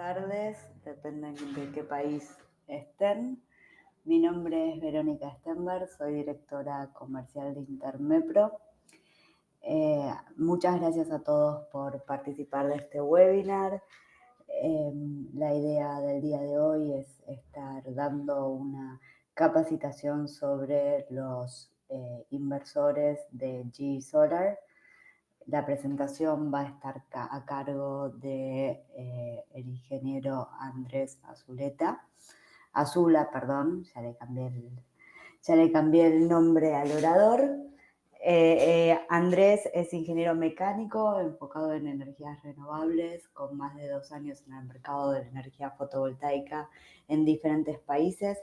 tardes, depende de qué país estén. Mi nombre es Verónica Stenberg, soy directora comercial de Intermepro. Muchas gracias a todos por participar de este webinar. La idea del día de hoy es estar dando una capacitación sobre los inversores de GE Solar. La presentación va a estar a cargo de el ingeniero Andrés Azula, perdón, ya le cambié el nombre al orador. Andrés es ingeniero mecánico enfocado en energías renovables, con más de 2 años en el mercado de la energía fotovoltaica en diferentes países,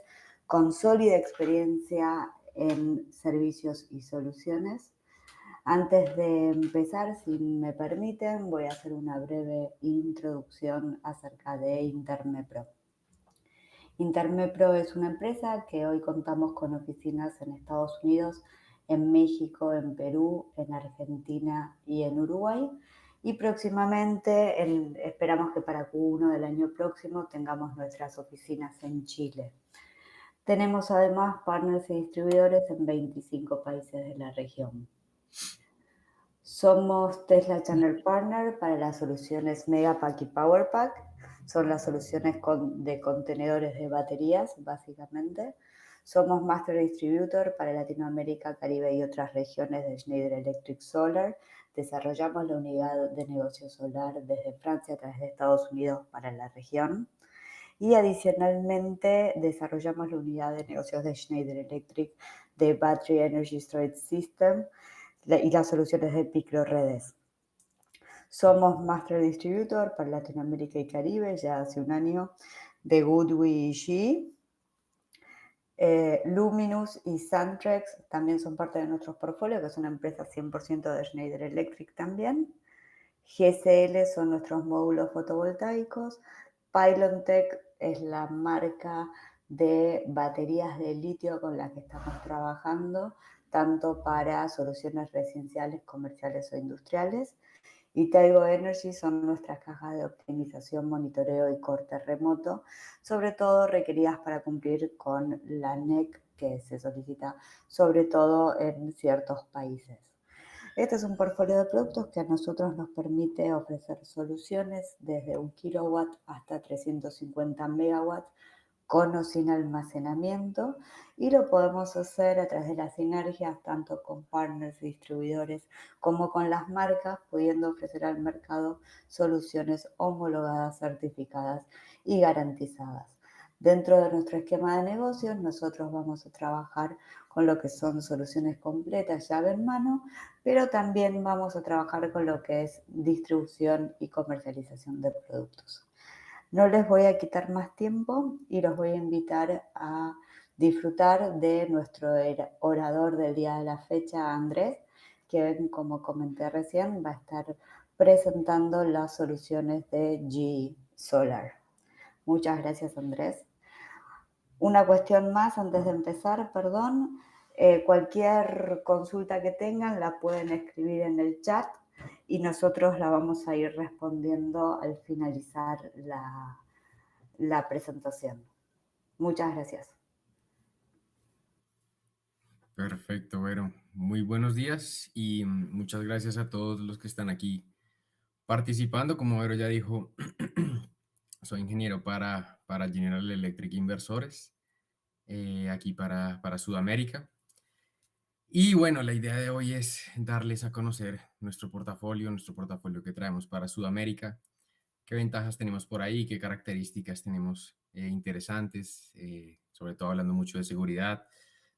con sólida experiencia en servicios y soluciones. Antes de empezar, si me permiten, voy a hacer una breve introducción acerca de Intermepro. Intermepro es una empresa que hoy contamos con oficinas en Estados Unidos, en México, en Perú, en Argentina y en Uruguay. Y próximamente, esperamos que para Q1 del año próximo tengamos nuestras oficinas en Chile. Tenemos además partners y distribuidores en 25 países de la región. Somos Tesla Channel Partner para las soluciones Megapack y Powerpack. Son las soluciones de contenedores de baterías, básicamente. Somos Master Distributor para Latinoamérica, Caribe y otras regiones de Schneider Electric Solar. Desarrollamos la unidad de negocio solar desde Francia a través de Estados Unidos para la región. Y adicionalmente desarrollamos la unidad de negocios de Schneider Electric de Battery Energy Storage System y las soluciones de microredes. Somos Master Distributor para Latinoamérica y Caribe ya hace un año de Goodwill y GE. Luminous y Santrex también son parte de nuestros portfolios, que son empresas 100% de Schneider Electric también. GSL son nuestros módulos fotovoltaicos. Pylontech es la marca de baterías de litio con la que estamos trabajando, tanto para soluciones residenciales, comerciales o industriales. Y Taigo Energy son nuestras cajas de optimización, monitoreo y corte remoto, sobre todo requeridas para cumplir con la NEC que se solicita sobre todo en ciertos países. Este es un portfolio de productos que a nosotros nos permite ofrecer soluciones desde 1 kilowatt hasta 350 megawatts con o sin almacenamiento, y lo podemos hacer a través de las sinergias tanto con partners y distribuidores como con las marcas, pudiendo ofrecer al mercado soluciones homologadas, certificadas y garantizadas. Dentro de nuestro esquema de negocios, nosotros vamos a trabajar con lo que son soluciones completas, llave en mano, pero también vamos a trabajar con lo que es distribución y comercialización de productos. No les voy a quitar más tiempo y los voy a invitar a disfrutar de nuestro orador del día de la fecha, Andrés, que, como comenté recién, va a estar presentando las soluciones de GE Solar. Muchas gracias, Andrés. Una cuestión más antes de empezar, perdón. Cualquier consulta que tengan la pueden escribir en el chat y nosotros la vamos a ir respondiendo al finalizar la presentación. Muchas gracias. Perfecto, Vero. Muy buenos días y muchas gracias a todos los que están aquí participando. Como Vero ya dijo, soy ingeniero para General Electric Inversores, aquí para Sudamérica. Y bueno, la idea de hoy es darles a conocer nuestro portafolio que traemos para Sudamérica, qué ventajas tenemos por ahí, qué características tenemos interesantes, sobre todo hablando mucho de seguridad,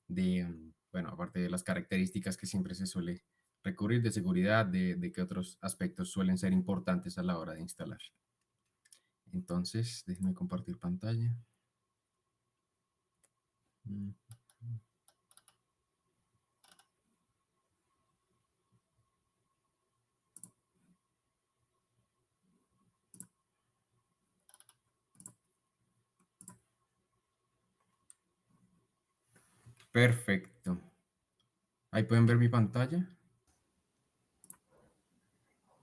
bueno, aparte de las características que siempre se suele recurrir de seguridad, de qué otros aspectos suelen ser importantes a la hora de instalar. Entonces, déjenme compartir pantalla. Perfecto. Ahí pueden ver mi pantalla.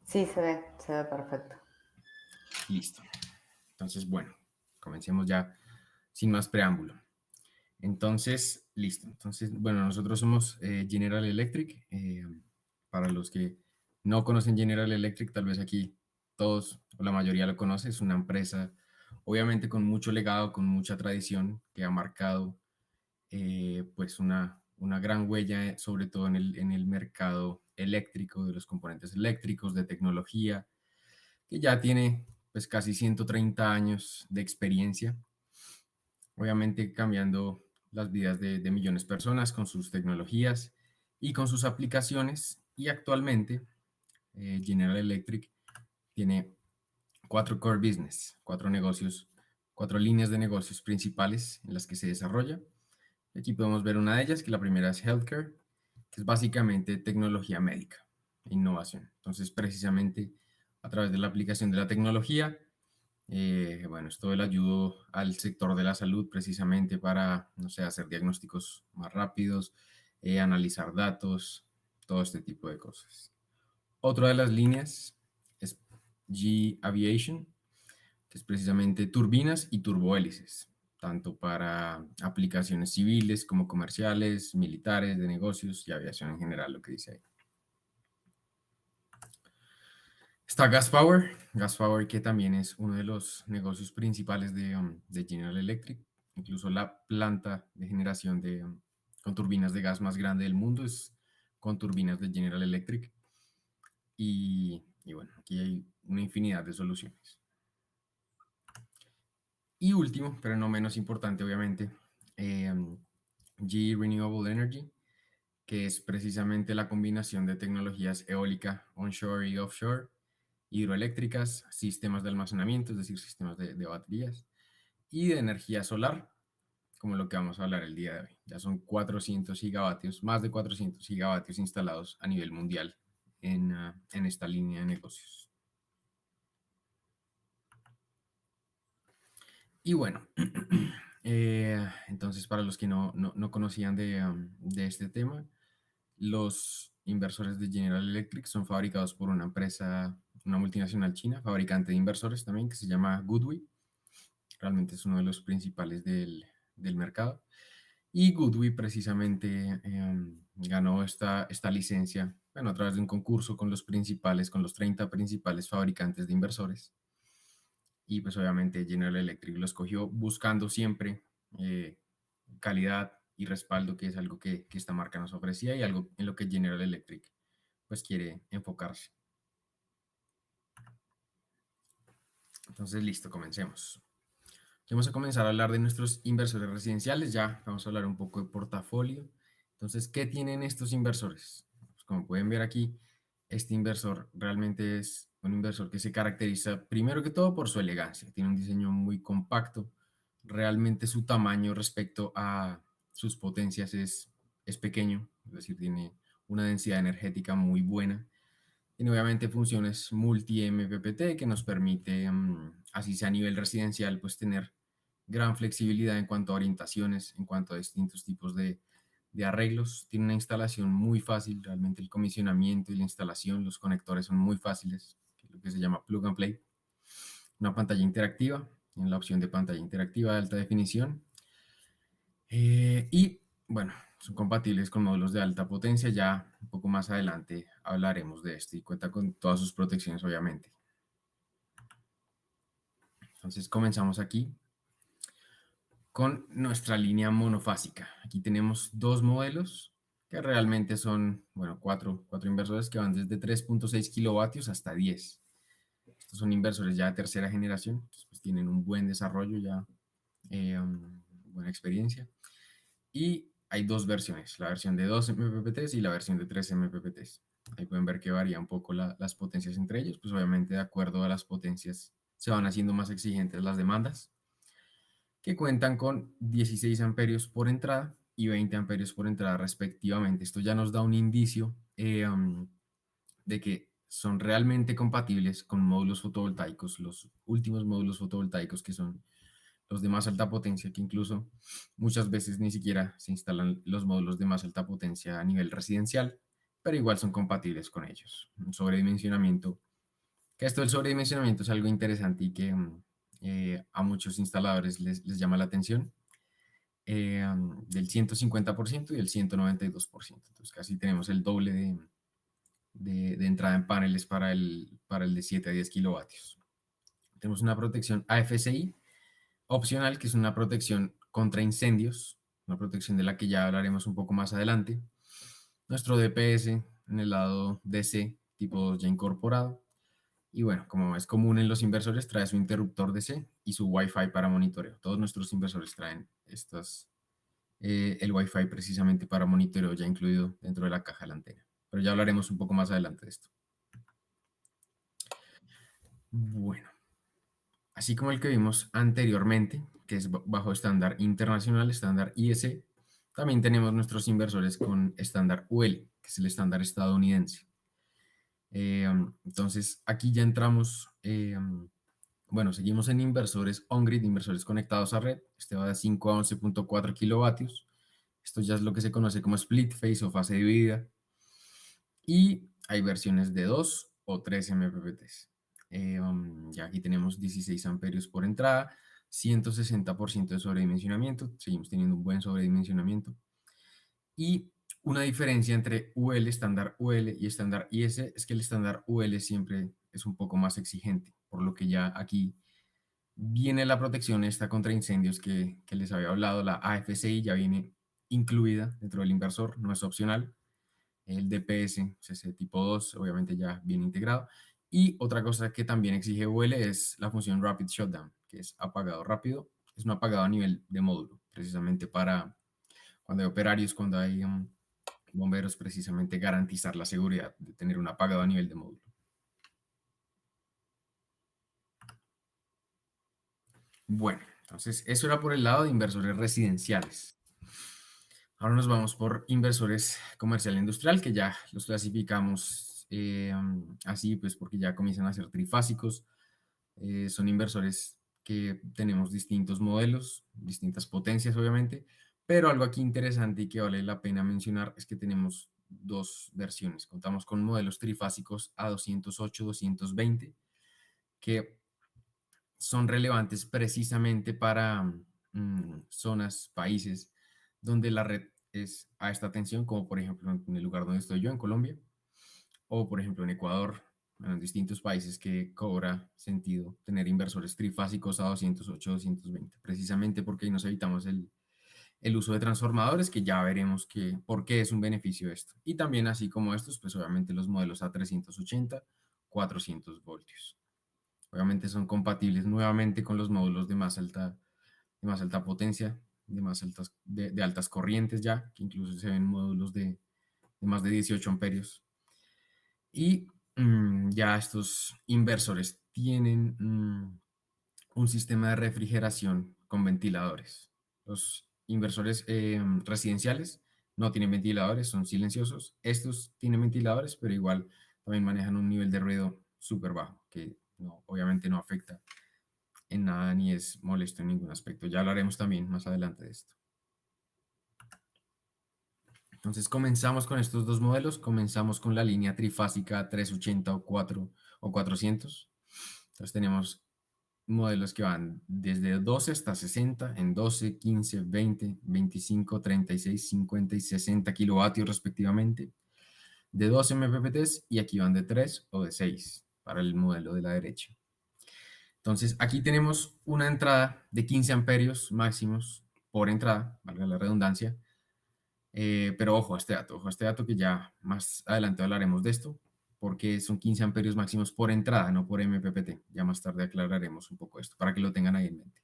Sí, se ve perfecto. Listo. Entonces, bueno, comencemos ya sin más preámbulo. Entonces, listo. Entonces, bueno, nosotros somos General Electric. Para los que no conocen General Electric, tal vez aquí todos o la mayoría lo conoce. Es una empresa, obviamente, con mucho legado, con mucha tradición, que ha marcado pues una gran huella, sobre todo en el mercado eléctrico, de los componentes eléctricos, de tecnología, que ya tiene pues casi 130 años de experiencia, obviamente cambiando las vidas de millones de personas con sus tecnologías y con sus aplicaciones. Y actualmente General Electric tiene cuatro core business, cuatro negocios, cuatro líneas de negocios principales en las que se desarrolla. Aquí podemos ver una de ellas, que la primera es healthcare, que es básicamente tecnología médica e innovación. Entonces, precisamente a través de la aplicación de la tecnología, bueno, esto le ayuda al sector de la salud precisamente para, no sé, hacer diagnósticos más rápidos, analizar datos, todo este tipo de cosas. Otra de las líneas es G Aviation, que es precisamente turbinas y turbohélices, tanto para aplicaciones civiles como comerciales, militares, de negocios y aviación en general, lo que dice ahí. Está Gas Power que también es uno de los negocios principales de General Electric. Incluso la planta de generación con turbinas de gas más grande del mundo es con turbinas de General Electric. Y bueno, aquí hay una infinidad de soluciones. Y último, pero no menos importante, obviamente, GE Renewable Energy, que es precisamente la combinación de tecnologías eólica, onshore y offshore, hidroeléctricas, sistemas de almacenamiento, es decir, sistemas de baterías, y de energía solar, como lo que vamos a hablar el día de hoy. Ya son 400 gigavatios, más de 400 gigavatios instalados a nivel mundial en esta línea de negocios. Y bueno, entonces para los que no conocían de este tema, los inversores de General Electric son fabricados por una empresa, una multinacional china, fabricante de inversores también, que se llama Goodway. Realmente es uno de los principales del mercado. Y Goodway precisamente ganó esta licencia, bueno, a través de un concurso con los principales, con los 30 principales fabricantes de inversores. Y pues obviamente General Electric lo escogió buscando siempre eh, calidad y respaldo, que es algo que esta marca nos ofrecía y algo en lo que General Electric pues quiere enfocarse. Entonces, listo, comencemos. Vamos a comenzar a hablar de nuestros inversores residenciales, ya vamos a hablar un poco de portafolio. Entonces, ¿qué tienen estos inversores? Pues como pueden ver aquí, este inversor realmente es un inversor que se caracteriza primero que todo por su elegancia. Tiene un diseño muy compacto. Realmente su tamaño respecto a sus potencias es pequeño, es decir, tiene una densidad energética muy buena. Tiene obviamente funciones multi-MPPT que nos permite, así sea a nivel residencial, pues tener gran flexibilidad en cuanto a orientaciones, en cuanto a distintos tipos de arreglos. Tiene una instalación muy fácil, realmente el comisionamiento y la instalación, los conectores son muy fáciles, que es lo que se llama plug and play. Una pantalla interactiva, en la opción de pantalla interactiva de alta definición. Y bueno, son compatibles con módulos de alta potencia. Ya un poco más adelante hablaremos de esto y cuenta con todas sus protecciones, obviamente. Entonces comenzamos aquí con nuestra línea monofásica. Aquí tenemos dos modelos que realmente son, bueno, cuatro inversores que van desde 3.6 kilovatios hasta 10. Estos son inversores ya de tercera generación, entonces pues tienen un buen desarrollo ya, buena experiencia. Y hay dos versiones, la versión de 2 MPPT y la versión de 3 MPPT. Ahí pueden ver que varía un poco las potencias entre ellos, pues obviamente de acuerdo a las potencias se van haciendo más exigentes las demandas, que cuentan con 16 amperios por entrada y 20 amperios por entrada respectivamente. Esto ya nos da un indicio de que son realmente compatibles con módulos fotovoltaicos, los últimos módulos fotovoltaicos que son los de más alta potencia, que incluso muchas veces ni siquiera se instalan los módulos de más alta potencia a nivel residencial, pero igual son compatibles con ellos. Un sobredimensionamiento, que esto del sobredimensionamiento es algo interesante y a muchos instaladores les llama la atención, del 150% y el 192%. Entonces casi tenemos el doble de entrada en paneles para el de 7 a 10 kilovatios. Tenemos una protección AFCI opcional, que es una protección contra incendios, una protección de la que ya hablaremos un poco más adelante. Nuestro DPS en el lado DC tipo 2 ya incorporado. Y bueno, como es común en los inversores, trae su interruptor DC y su Wi-Fi para monitoreo. Todos nuestros inversores traen el Wi-Fi precisamente para monitoreo ya incluido dentro de la caja de la antena. Pero ya hablaremos un poco más adelante de esto. Bueno, así como el que vimos anteriormente, que es bajo estándar internacional, estándar IEC, también tenemos nuestros inversores con estándar UL, que es el estándar estadounidense. Entonces, aquí ya entramos, bueno, seguimos en inversores on-grid, inversores conectados a red. Este va de 5 a 11.4 kilovatios. Esto ya es lo que se conoce como split phase o fase dividida. Y hay versiones de 2 o 3 MPPTs. Ya aquí tenemos 16 amperios por entrada, 160% de sobredimensionamiento. Seguimos teniendo un buen sobredimensionamiento. Y una diferencia entre UL, estándar UL y estándar IS es que el estándar UL siempre es un poco más exigente, por lo que ya aquí viene la protección esta contra incendios que les había hablado, la AFCI ya viene incluida dentro del inversor, no es opcional. El DPS, CC tipo 2, obviamente ya viene integrado. Y otra cosa que también exige UL es la función Rapid Shutdown, que es apagado rápido. Es un apagado a nivel de módulo, precisamente para cuando hay operarios, cuando hay bomberos, precisamente garantizar la seguridad de tener un apagado a nivel de módulo. Bueno, entonces eso era por el lado de inversores residenciales. Ahora nos vamos por inversores comercial e industrial, que ya los clasificamos así, pues porque ya comienzan a ser trifásicos. Son inversores que tenemos distintos modelos, distintas potencias, obviamente, pero algo aquí interesante y que vale la pena mencionar es que tenemos dos versiones. Contamos con modelos trifásicos A208, 220, que son relevantes precisamente para zonas, países donde la red es a esta tensión, como por ejemplo en el lugar donde estoy yo, en Colombia, o por ejemplo en Ecuador, en distintos países que cobra sentido tener inversores trifásicos a 208, 220, precisamente porque ahí nos evitamos el uso de transformadores, que ya veremos por qué es un beneficio esto. Y también así como estos, pues obviamente los modelos a 380, 400 voltios. Obviamente son compatibles nuevamente con los módulos de más alta potencia, de altas corrientes ya, que incluso se ven módulos de más de 18 amperios. Y ya estos inversores tienen un sistema de refrigeración con ventiladores. Los inversores residenciales no tienen ventiladores, son silenciosos. Estos tienen ventiladores, pero igual también manejan un nivel de ruido súper bajo, que obviamente no afecta en nada ni es molesto en ningún aspecto. Ya hablaremos también más adelante de esto. Entonces comenzamos con estos dos modelos, comenzamos con la línea trifásica 380 o 4 o 400. Entonces tenemos modelos que van desde 12 hasta 60 en 12, 15, 20, 25, 36, 50 y 60 kilovatios respectivamente, de 12 MPPTs, y aquí van de 3 o de 6 para el modelo de la derecha. Entonces aquí tenemos una entrada de 15 amperios máximos por entrada, valga la redundancia, pero ojo a este dato que ya más adelante hablaremos de esto, porque son 15 amperios máximos por entrada, no por MPPT. Ya más tarde aclararemos un poco esto, para que lo tengan ahí en mente.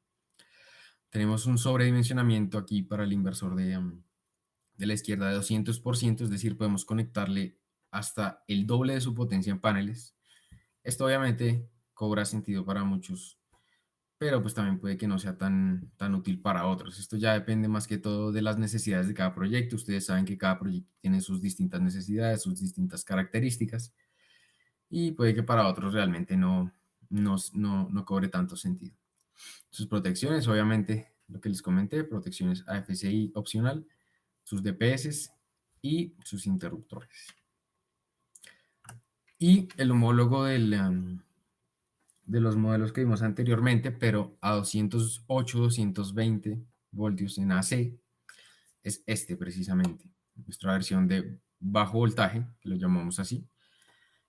Tenemos un sobredimensionamiento aquí para el inversor de la izquierda de 200%, es decir, podemos conectarle hasta el doble de su potencia en paneles. Esto obviamente cobra sentido para muchos, pero pues también puede que no sea tan útil para otros. Esto ya depende más que todo de las necesidades de cada proyecto. Ustedes saben que cada proyecto tiene sus distintas necesidades, sus distintas características, y puede que para otros realmente no cobre tanto sentido. Sus protecciones, obviamente, lo que les comenté, protecciones AFCI opcional, sus DPS y sus interruptores. Y el homólogo de los modelos que vimos anteriormente, pero a 208, 220 voltios en AC. Es este precisamente, nuestra versión de bajo voltaje, que lo llamamos así,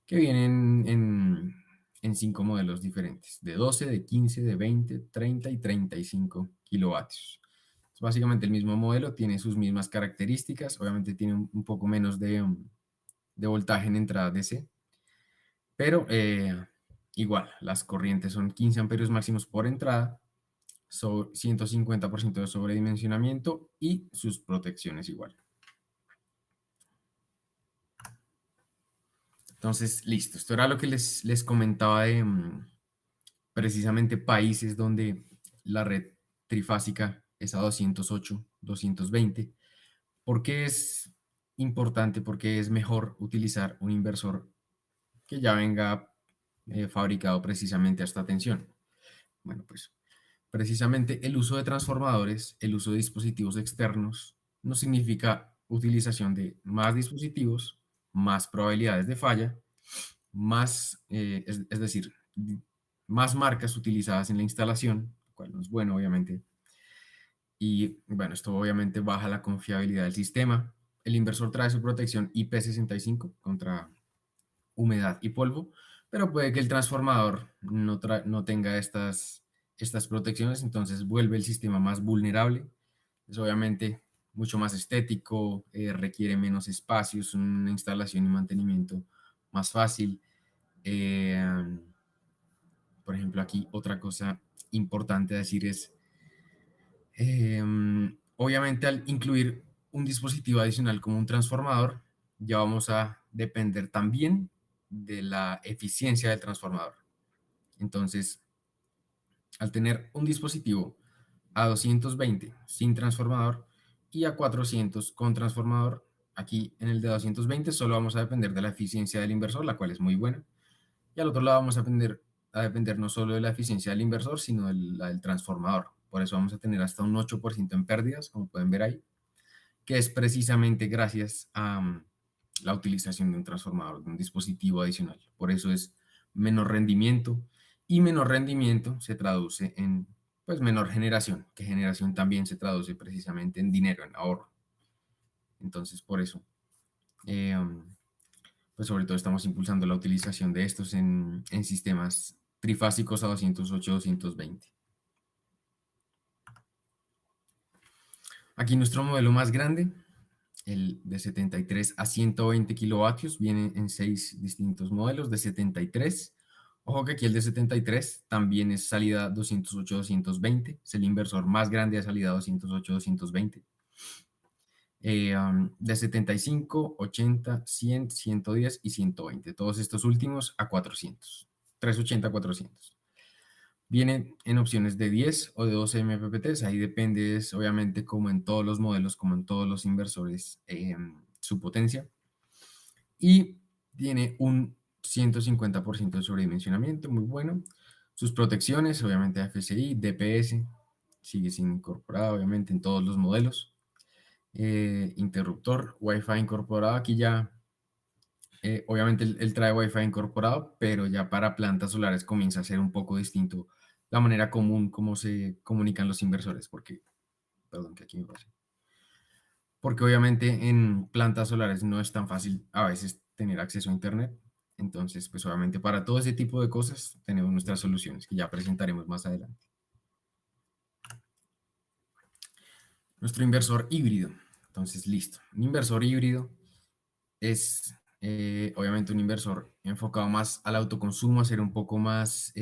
que vienen en 5 modelos diferentes, de 12, de 15, de 20, 30 y 35 kilovatios. Es básicamente el mismo modelo, tiene sus mismas características, obviamente tiene un poco menos de voltaje en entrada DC, pero igual, las corrientes son 15 amperios máximos por entrada, 150% de sobredimensionamiento y sus protecciones igual. Entonces, listo. Esto era lo que les comentaba de precisamente países donde la red trifásica es a 208, 220. ¿Por qué es importante? Porque es mejor utilizar un inversor que ya venga fabricado precisamente a esta tensión. Bueno, pues precisamente el uso de transformadores, el uso de dispositivos externos, no significa utilización de más dispositivos, más probabilidades de falla, más, es decir, más marcas utilizadas en la instalación, lo cual no es bueno, obviamente. Y bueno, esto obviamente baja la confiabilidad del sistema. El inversor trae su protección IP65 contra humedad y polvo, pero puede que el transformador no tenga estas protecciones, entonces vuelve el sistema más vulnerable. Es obviamente mucho más estético, requiere menos espacios, una instalación y mantenimiento más fácil. Eh, por ejemplo, aquí otra cosa importante a decir es, obviamente al incluir un dispositivo adicional como un transformador, ya vamos a depender también de la eficiencia del transformador. Entonces, al tener un dispositivo a 220 sin transformador y a 400 con transformador, aquí en el de 220 solo vamos a depender de la eficiencia del inversor, la cual es muy buena. Y al otro lado vamos a depender no solo de la eficiencia del inversor, sino de la del transformador. Por eso vamos a tener hasta un 8% en pérdidas, como pueden ver ahí, que es precisamente gracias a la utilización de un transformador, de un dispositivo adicional. Por eso es menor rendimiento y menor rendimiento se traduce en pues menor generación, que generación también se traduce precisamente en dinero, en ahorro. Entonces, por eso, eh, pues sobre todo estamos impulsando la utilización de estos en sistemas trifásicos a 208, 220. Aquí nuestro modelo más grande, el de 73 a 120 kilovatios, viene en 6 distintos modelos de 73. Ojo que aquí el de 73 también es salida 208, 220. Es el inversor más grande de salida 208, 220. De 75, 80, 100, 110 y 120. Todos estos últimos a 400. 380, 400. Vienen en opciones de 10 o de 12 MPPTs. Ahí depende, obviamente, como en todos los modelos, como en todos los inversores, su potencia. Y tiene un 150% de sobredimensionamiento, muy bueno. Sus protecciones, obviamente FCI, DPS, sigue sin incorporado, obviamente, en todos los modelos. Interruptor, Wi-Fi incorporado. Aquí ya, obviamente, él trae Wi-Fi incorporado, pero ya para plantas solares comienza a ser un poco distinto la manera común como se comunican los inversores, porque, perdón, que aquí me pasé. Porque obviamente en plantas solares no es tan fácil a veces tener acceso a Internet. Entonces, pues obviamente para todo ese tipo de cosas tenemos nuestras soluciones que ya presentaremos más adelante. Nuestro inversor híbrido. Entonces, listo. Un inversor híbrido es obviamente un inversor enfocado más al autoconsumo, a ser un poco más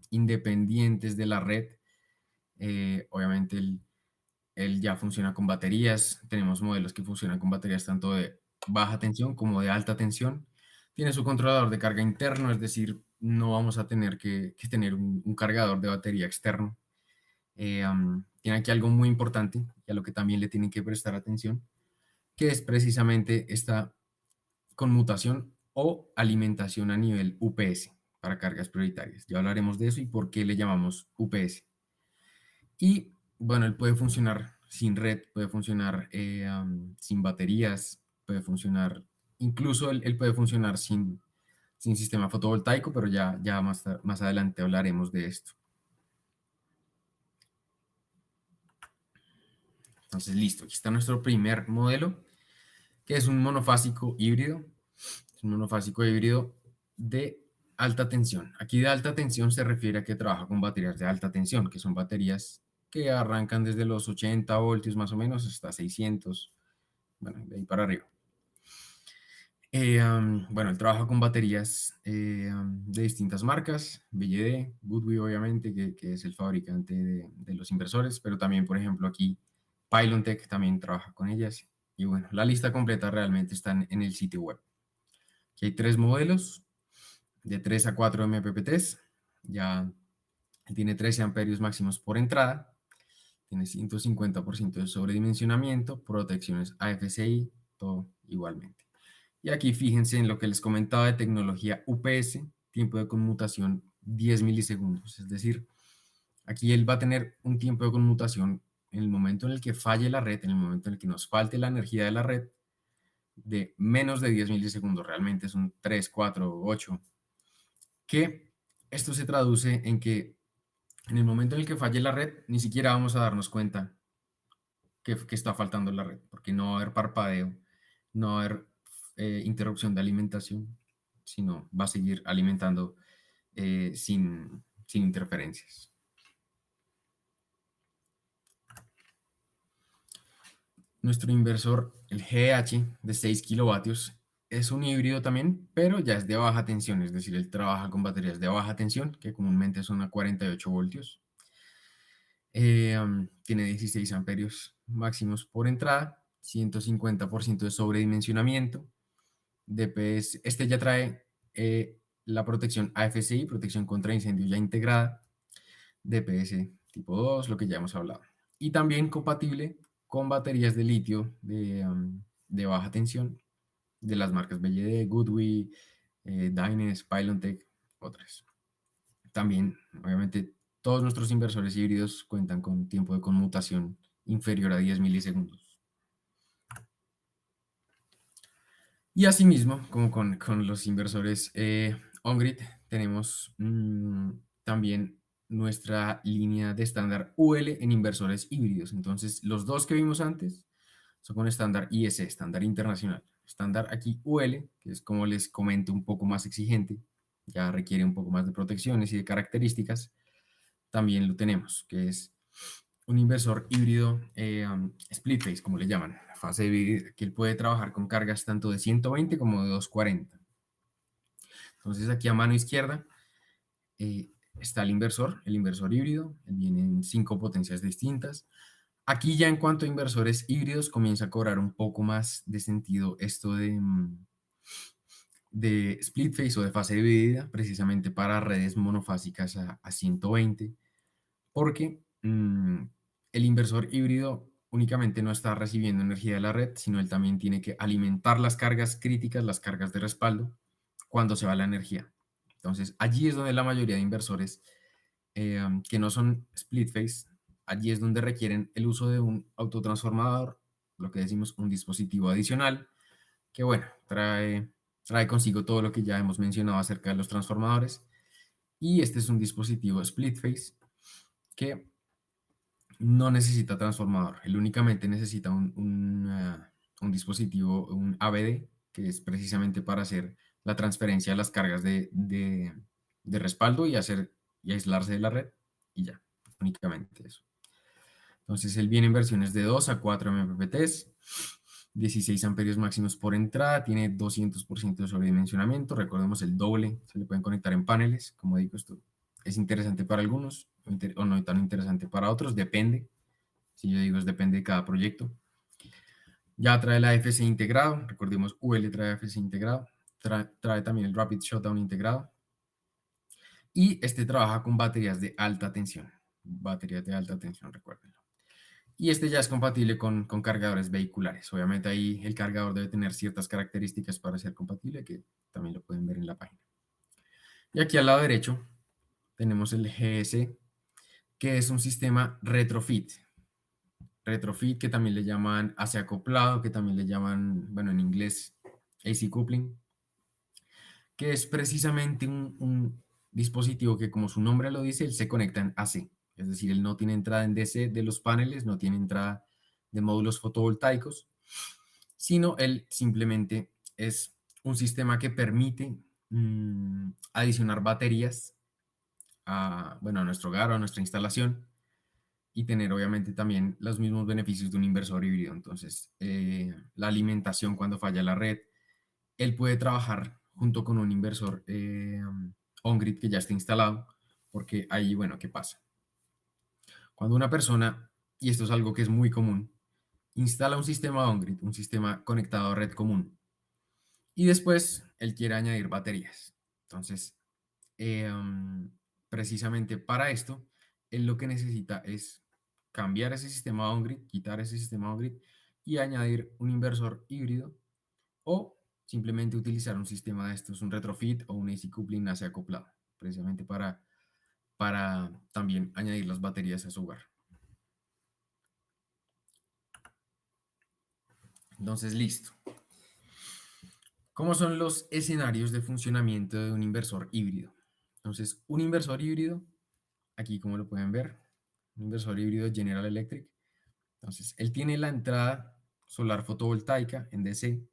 independientes de la red. Obviamente él ya funciona con baterías. Tenemos modelos que funcionan con baterías tanto de baja tensión como de alta tensión. Tiene su controlador de carga interno, es decir, no vamos a tener que tener un cargador de batería externo. Tiene aquí algo muy importante y a lo que también le tienen que prestar atención, que es precisamente esta conmutación o alimentación a nivel UPS para cargas prioritarias. Ya hablaremos de eso y por qué le llamamos UPS. Y bueno, él puede funcionar sin red, puede funcionar sin baterías, puede funcionar, incluso él puede funcionar sin sistema fotovoltaico, pero ya más adelante hablaremos de esto. Entonces, listo, aquí está nuestro primer modelo, que es un monofásico híbrido. Es un monofásico híbrido de alta tensión. Aquí de alta tensión se refiere a que trabaja con baterías de alta tensión, que son baterías que arrancan desde los 80 voltios más o menos hasta 600, bueno, de ahí para arriba. Bueno, él trabaja con baterías de distintas marcas, BYD, Goodway obviamente, que es el fabricante de los inversores, pero también, por ejemplo, aquí Pylontech también trabaja con ellas. Y bueno, la lista completa realmente está en el sitio web. Aquí hay 3 modelos, de 3 a 4 MPPTs, ya tiene 13 amperios máximos por entrada, tiene 150% de sobredimensionamiento, protecciones AFCI, todo igualmente. Y aquí fíjense en lo que les comentaba de tecnología UPS, tiempo de conmutación 10 milisegundos. Es decir, aquí él va a tener un tiempo de conmutación en el momento en el que falle la red, en el momento en el que nos falte la energía de la red, de menos de 10 milisegundos. Realmente son 3, 4, 8. Que esto se traduce en que en el momento en el que falle la red, ni siquiera vamos a darnos cuenta que está faltando la red, porque no va a haber parpadeo, no va a haber interrupción de alimentación, sino va a seguir alimentando sin interferencias. Nuestro inversor, el GH de 6 kilovatios, es un híbrido también, pero ya es de baja tensión, es decir, él trabaja con baterías de baja tensión, que comúnmente son a 48 voltios. Tiene 16 amperios máximos por entrada, 150% de sobredimensionamiento. DPS, este ya trae la protección AFCI, protección contra incendios ya integrada, DPS tipo 2, lo que ya hemos hablado. Y también compatible con baterías de litio de baja tensión de las marcas BYD, Goodway, Dynes, Pylontech, otras. También, obviamente, todos nuestros inversores híbridos cuentan con tiempo de conmutación inferior a 10 milisegundos. Y asimismo, como con los inversores on-grid, tenemos también nuestra línea de estándar UL en inversores híbridos. Entonces, los dos que vimos antes son con estándar IS, estándar internacional. Estándar aquí UL, que es como les comento un poco más exigente, ya requiere un poco más de protecciones y de características. También lo tenemos, que es un inversor híbrido split phase, como le llaman, fase dividida, que él puede trabajar con cargas tanto de 120 como de 240. Entonces aquí a mano izquierda está el inversor híbrido, él viene en 5 potencias distintas. Aquí ya en cuanto a inversores híbridos comienza a cobrar un poco más de sentido esto de split phase o de fase dividida, precisamente para redes monofásicas a 120, porque el inversor híbrido únicamente no está recibiendo energía de la red, sino él también tiene que alimentar las cargas críticas, las cargas de respaldo, cuando se va la energía. Entonces, allí es donde la mayoría de inversores que no son split phase, allí es donde requieren el uso de un autotransformador, lo que decimos un dispositivo adicional, que bueno, trae consigo todo lo que ya hemos mencionado acerca de los transformadores. Y este es un dispositivo split phase que no necesita transformador, él únicamente necesita un dispositivo, un ABD, que es precisamente para hacer la transferencia de las cargas de respaldo y aislarse de la red, y ya, únicamente eso. Entonces él viene en versiones de 2 a 4 MPPTs, 16 amperios máximos por entrada, tiene 200% de sobredimensionamiento, recordemos el doble, se le pueden conectar en paneles, como digo, esto es interesante para algunos o no tan interesante para otros, depende, si yo digo es depende de cada proyecto. Ya trae la FC integrado, recordemos UL trae FC integrado, trae también el Rapid Shutdown integrado, y este trabaja con baterías de alta tensión, recuérdenlo. Y este ya es compatible con cargadores vehiculares. Obviamente ahí el cargador debe tener ciertas características para ser compatible, que también lo pueden ver en la página. Y aquí al lado derecho tenemos el GS, que es un sistema retrofit. Retrofit, que también le llaman AC acoplado, que también le llaman, bueno, en inglés AC coupling, que es precisamente un dispositivo que, como su nombre lo dice, él se conecta en AC. Es decir, él no tiene entrada en DC de los paneles, no tiene entrada de módulos fotovoltaicos, sino él simplemente es un sistema que permite adicionar baterías a, bueno, a nuestro hogar o a nuestra instalación y tener obviamente también los mismos beneficios de un inversor híbrido. Entonces, la alimentación cuando falla la red, él puede trabajar junto con un inversor on-grid que ya esté instalado, porque ahí, bueno, ¿qué pasa? Cuando una persona, y esto es algo que es muy común, instala un sistema on-grid, un sistema conectado a red común, y después él quiere añadir baterías. Entonces, eh, um, precisamente para esto, él lo que necesita es cambiar ese sistema on-grid, quitar ese sistema on-grid y añadir un inversor híbrido o simplemente utilizar un sistema de estos, un retrofit o un AC coupling AC acoplado, precisamente para también añadir las baterías a su hogar. Entonces, listo. ¿Cómo son los escenarios de funcionamiento de un inversor híbrido? Entonces, un inversor híbrido, aquí como lo pueden ver, un inversor híbrido General Electric. Entonces, él tiene la entrada solar fotovoltaica en DC,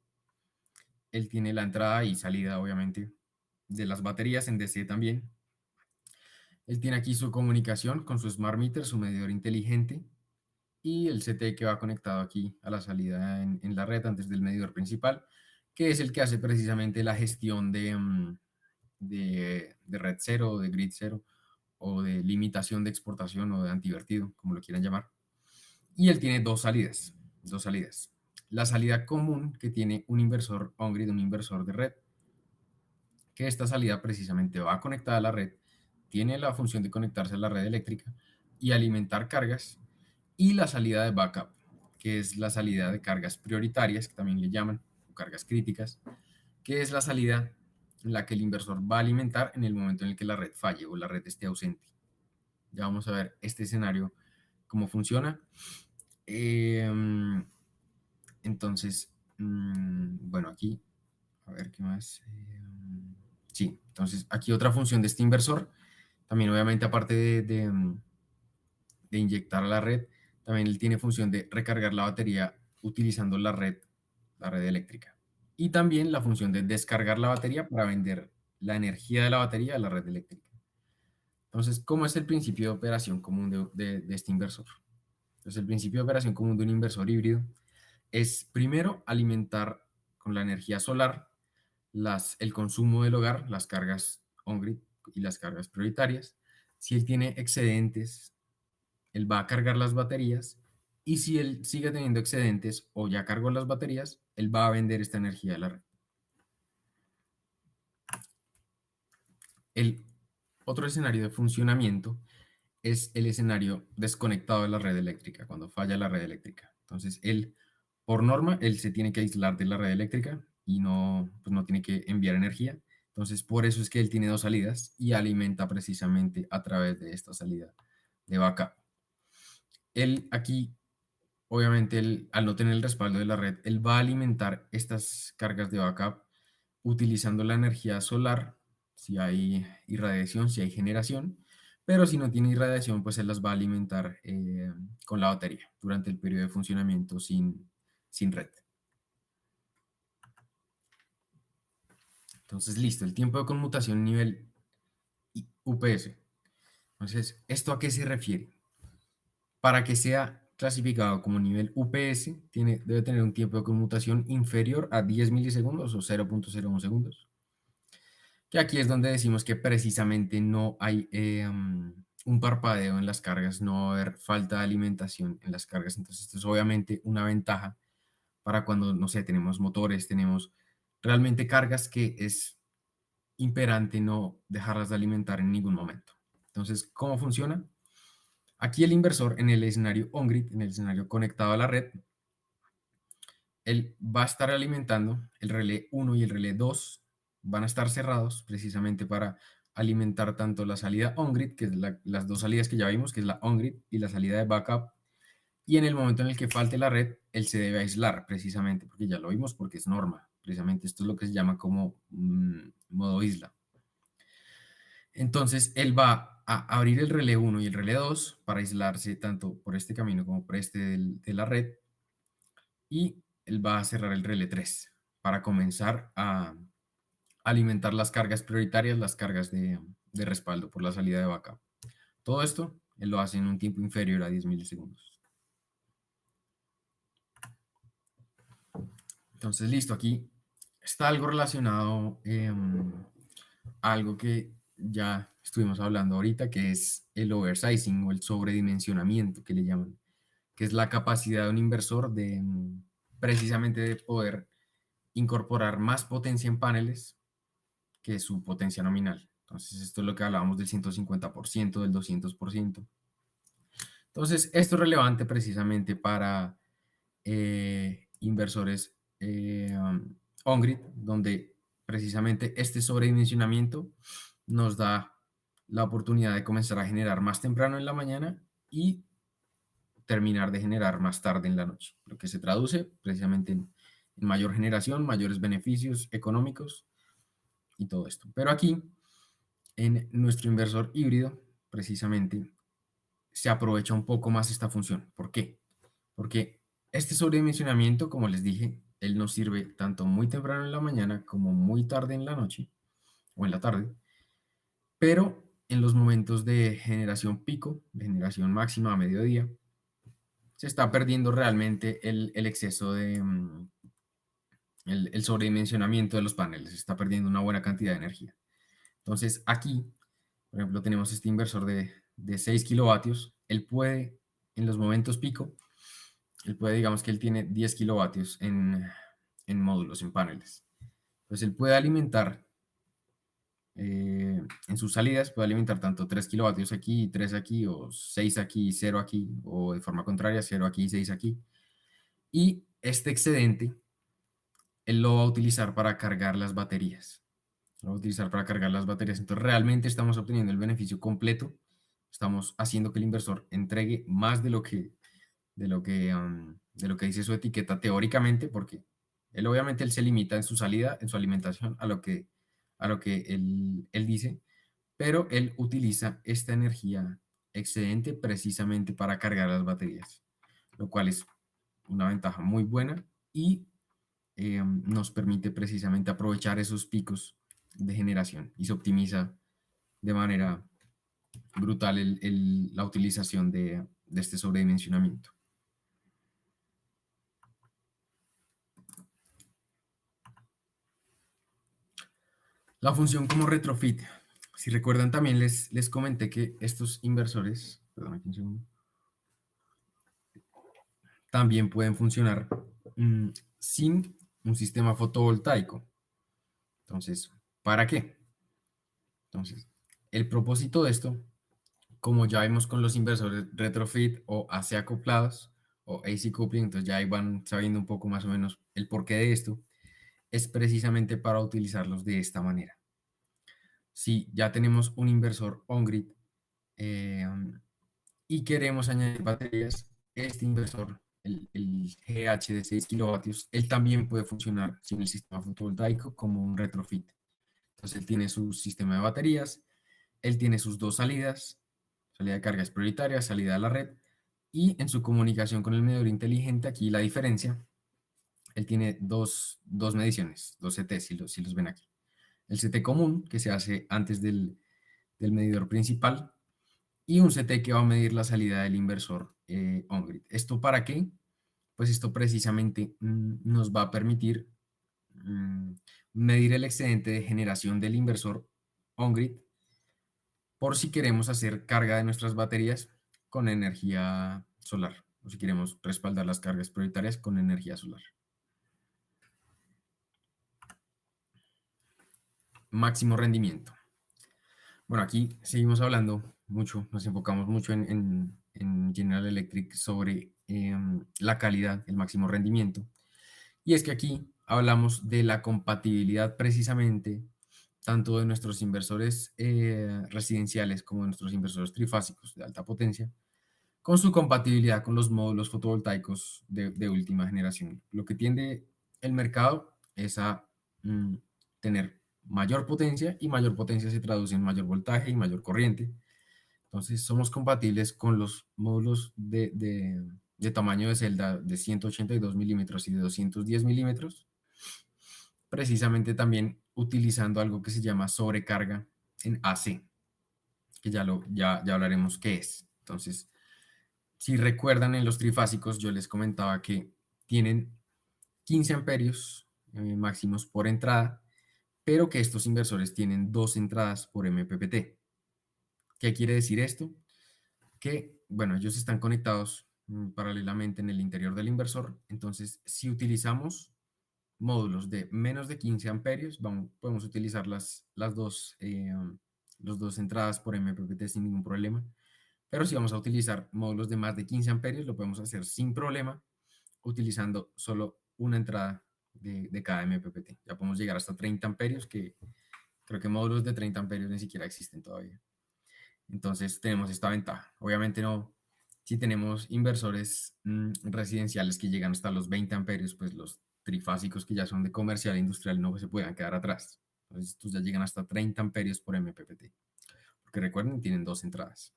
él tiene la entrada y salida, obviamente, de las baterías en DC también. Él tiene aquí su comunicación con su Smart Meter, su medidor inteligente, y el CT que va conectado aquí a la salida en la red antes del medidor principal, que es el que hace precisamente la gestión de red cero, o de grid cero, o de limitación de exportación o de antivertido, como lo quieran llamar. Y él tiene dos salidas, dos salidas. La salida común que tiene un inversor on-grid, un inversor de red, que esta salida precisamente va conectada a la red, tiene la función de conectarse a la red eléctrica y alimentar cargas, y la salida de backup, que es la salida de cargas prioritarias, que también le llaman, o cargas críticas, que es la salida en la que el inversor va a alimentar en el momento en el que la red falle o la red esté ausente. Ya vamos a ver este escenario, cómo funciona. Entonces, bueno, aquí, a ver qué más. Sí, entonces aquí otra función de este inversor, también obviamente aparte de inyectar a la red, también él tiene función de recargar la batería utilizando la red eléctrica. Y también la función de descargar la batería para vender la energía de la batería a la red eléctrica. Entonces, ¿cómo es el principio de operación común de este inversor? Entonces, el principio de operación común de un inversor híbrido es primero alimentar con la energía solar el consumo del hogar, las cargas on-grid y las cargas prioritarias. Si él tiene excedentes, él va a cargar las baterías, y si él sigue teniendo excedentes o ya cargó las baterías, él va a vender esta energía a la red. El otro escenario de funcionamiento es el escenario desconectado de la red eléctrica, cuando falla la red eléctrica. Entonces, él, por norma, él se tiene que aislar de la red eléctrica y no, pues no tiene que enviar energía. Entonces, por eso es que él tiene dos salidas y alimenta precisamente a través de esta salida de backup. Él aquí, obviamente, él, al no tener el respaldo de la red, él va a alimentar estas cargas de backup utilizando la energía solar, si hay irradiación, si hay generación, pero si no tiene irradiación, pues él las va a alimentar con la batería durante el periodo de funcionamiento sin red. Entonces, listo, el tiempo de conmutación nivel UPS. Entonces, ¿esto a qué se refiere? Para que sea clasificado como nivel UPS, debe tener un tiempo de conmutación inferior a 10 milisegundos o 0.01 segundos. Que aquí es donde decimos que precisamente no hay un parpadeo en las cargas, no va a haber falta de alimentación en las cargas. Entonces, esto es obviamente una ventaja para cuando, no sé, tenemos motores, tenemos realmente cargas que es imperante no dejarlas de alimentar en ningún momento. Entonces, ¿cómo funciona? Aquí el inversor en el escenario on-grid, en el escenario conectado a la red, él va a estar alimentando el relé 1 y el relé 2, van a estar cerrados precisamente para alimentar tanto la salida on-grid, que es las dos salidas que ya vimos, que es la on-grid y la salida de backup, y en el momento en el que falte la red, él se debe aislar precisamente, porque ya lo vimos, porque es norma. Precisamente esto es lo que se llama como modo isla. Entonces, él va a abrir el relé 1 y el relé 2 para aislarse tanto por este camino como por este de la red, y él va a cerrar el relé 3 para comenzar a alimentar las cargas prioritarias, las cargas de respaldo por la salida de backup. Todo esto él lo hace en un tiempo inferior a 10 milisegundos. Entonces, listo, aquí está algo relacionado a algo que ya estuvimos hablando ahorita, que es el oversizing o el sobredimensionamiento que le llaman, que es la capacidad de un inversor de precisamente de poder incorporar más potencia en paneles que su potencia nominal. Entonces, esto es lo que hablábamos del 150%, del 200%. Entonces, esto es relevante precisamente para inversores on-grid, donde precisamente este sobredimensionamiento nos da la oportunidad de comenzar a generar más temprano en la mañana y terminar de generar más tarde en la noche, lo que se traduce precisamente en mayor generación, mayores beneficios económicos y todo esto. Pero aquí, en nuestro inversor híbrido, precisamente, se aprovecha un poco más esta función. ¿Por qué? Porque este sobredimensionamiento, como les dije, él nos sirve tanto muy temprano en la mañana como muy tarde en la noche o en la tarde, pero en los momentos de generación pico, de generación máxima a mediodía, se está perdiendo realmente el exceso de el sobredimensionamiento de los paneles, se está perdiendo una buena cantidad de energía. Entonces aquí, por ejemplo, tenemos este inversor de 6 kilovatios, él puede, en los momentos pico, él puede, digamos que él tiene 10 kilovatios en módulos, en paneles. Entonces él puede alimentar, en sus salidas, puede alimentar tanto 3 kilovatios aquí, 3 aquí, o 6 aquí, 0 aquí, o de forma contraria, 0 aquí, 6 aquí. Y este excedente, él lo va a utilizar para cargar las baterías. Lo va a utilizar para cargar las baterías. Entonces realmente estamos obteniendo el beneficio completo. Estamos haciendo que el inversor entregue más de lo que dice su etiqueta teóricamente, porque él obviamente él se limita en su salida, en su alimentación, a lo que él dice, pero él utiliza esta energía excedente precisamente para cargar las baterías, lo cual es una ventaja muy buena y nos permite precisamente aprovechar esos picos de generación y se optimiza de manera brutal la utilización de este sobredimensionamiento. La función como retrofit. Si recuerdan, también les comenté que estos inversores, perdón, aquí un segundo, también pueden funcionar sin un sistema fotovoltaico. Entonces, ¿para qué? Entonces, el propósito de esto, como ya vimos con los inversores retrofit o AC acoplados o AC coupling, entonces ya ahí van sabiendo un poco más o menos el porqué de esto, es precisamente para utilizarlos de esta manera. Si ya tenemos un inversor on-grid y queremos añadir baterías, este inversor, el GH de 6 kilovatios, él también puede funcionar sin el sistema fotovoltaico como un retrofit. Entonces él tiene su sistema de baterías, él tiene sus dos salidas, salida de cargas prioritarias, salida a la red, y en su comunicación con el medidor inteligente, aquí la diferencia, él tiene dos mediciones, dos CT, si los ven aquí. El CT común, que se hace antes del medidor principal, y un CT que va a medir la salida del inversor on-grid. ¿Esto para qué? Pues esto precisamente nos va a permitir medir el excedente de generación del inversor on-grid por si queremos hacer carga de nuestras baterías con energía solar o si queremos respaldar las cargas prioritarias con energía solar. Máximo rendimiento. Bueno, aquí seguimos hablando mucho, nos enfocamos mucho en General Electric sobre la calidad, el máximo rendimiento. Y es que aquí hablamos de la compatibilidad precisamente tanto de nuestros inversores residenciales como de nuestros inversores trifásicos de alta potencia, con su compatibilidad con los módulos fotovoltaicos de última generación. Lo que tiende el mercado es a mm, tener mayor potencia, y mayor potencia se traduce en mayor voltaje y mayor corriente. Entonces somos compatibles con los módulos de tamaño de celda de 182 milímetros y de 210 milímetros, precisamente también utilizando algo que se llama sobrecarga en AC, que ya hablaremos qué es. Entonces, si recuerdan, en los trifásicos yo les comentaba que tienen 15 amperios máximos por entrada, pero que estos inversores tienen dos entradas por MPPT. ¿Qué quiere decir esto? Que, bueno, ellos están conectados paralelamente en el interior del inversor. Entonces, si utilizamos módulos de menos de 15 amperios, podemos utilizar las dos entradas por MPPT sin ningún problema. Pero si vamos a utilizar módulos de más de 15 amperios, lo podemos hacer sin problema utilizando solo una entrada de cada MPPT. Ya podemos llegar hasta 30 amperios, que creo que módulos de 30 amperios ni siquiera existen todavía. Entonces tenemos esta ventaja. Obviamente no, si tenemos inversores residenciales que llegan hasta los 20 amperios, pues los trifásicos que ya son de comercial e industrial no se puedan quedar atrás. Entonces estos ya llegan hasta 30 amperios por MPPT. Porque recuerden, tienen dos entradas.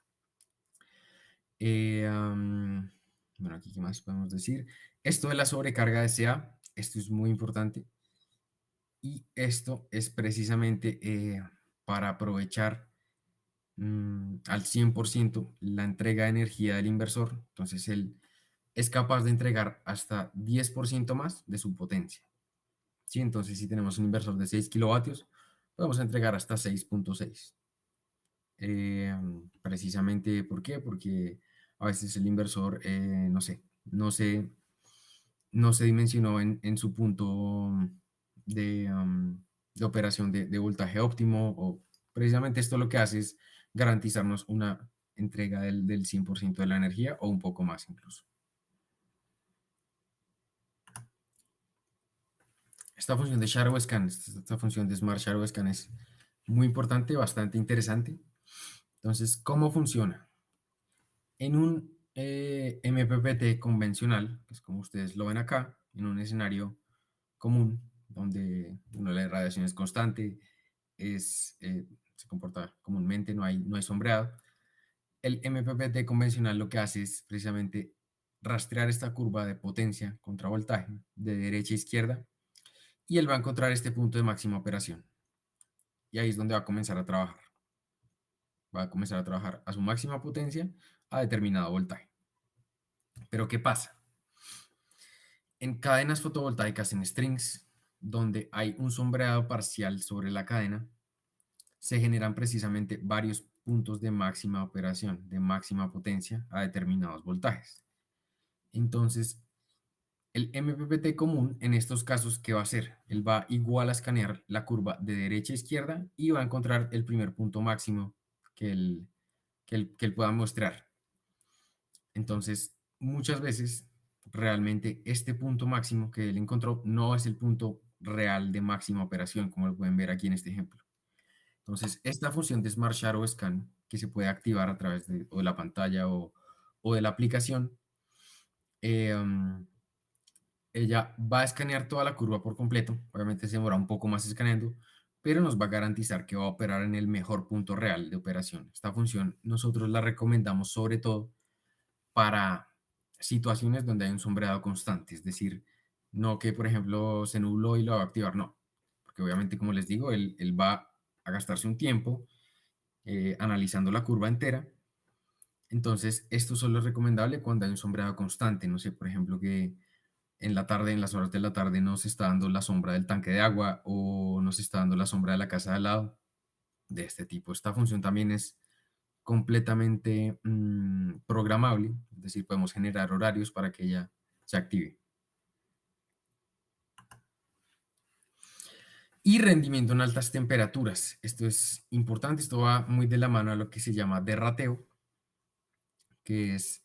Bueno, aquí qué más podemos decir. Esto de la sobrecarga de SA, esto es muy importante. Y esto es precisamente para aprovechar al 100% la entrega de energía del inversor. Entonces, él es capaz de entregar hasta 10% más de su potencia. ¿Sí? Entonces, si tenemos un inversor de 6 kilovatios, podemos entregar hasta 6.6. Precisamente, ¿por qué? Porque a veces el inversor, no sé, no se dimensionó en su punto de operación de voltaje óptimo, o precisamente esto lo que hace es garantizarnos una entrega del 100% de la energía o un poco más incluso. Esta función de Shadow Scan, esta función de Smart Shadow Scan es muy importante, bastante interesante. Entonces, ¿cómo funciona? En un MPPT convencional, que es como ustedes lo ven acá, en un escenario común, donde la radiación es constante, se comporta comúnmente, no hay sombreado. El MPPT convencional lo que hace es precisamente rastrear esta curva de potencia contra voltaje de derecha a izquierda, y él va a encontrar este punto de máxima operación. Y ahí es donde va a comenzar a trabajar. Va a comenzar a trabajar a su máxima potencia a determinado voltaje. Pero ¿qué pasa? En cadenas fotovoltaicas, en strings, donde hay un sombreado parcial sobre la cadena, se generan precisamente varios puntos de máxima operación, de máxima potencia a determinados voltajes. Entonces, el MPPT común en estos casos, ¿qué va a hacer? Él va igual a escanear la curva de derecha a izquierda y va a encontrar el primer punto máximo que él pueda mostrar. Entonces, muchas veces, realmente este punto máximo que él encontró no es el punto real de máxima operación, como lo pueden ver aquí en este ejemplo. Entonces, esta función de Smart Shadow Scan, que se puede activar a través de la pantalla o de la aplicación, ella va a escanear toda la curva por completo. Obviamente se demora un poco más escaneando, pero nos va a garantizar que va a operar en el mejor punto real de operación. Esta función nosotros la recomendamos sobre todo para situaciones donde hay un sombreado constante, es decir, no que, por ejemplo, se nubló y lo va a activar, no, porque obviamente, como les digo, él va a gastarse un tiempo analizando la curva entera. Entonces, esto solo es recomendable cuando hay un sombreado constante. No sé, por ejemplo, que en la tarde, en las horas de la tarde, no se está dando la sombra del tanque de agua, o no se está dando la sombra de la casa de al lado, de este tipo. Esta función también es completamente programable, es decir, podemos generar horarios para que ella se active. Y rendimiento en altas temperaturas. Esto es importante, esto va muy de la mano a lo que se llama derrateo, que es,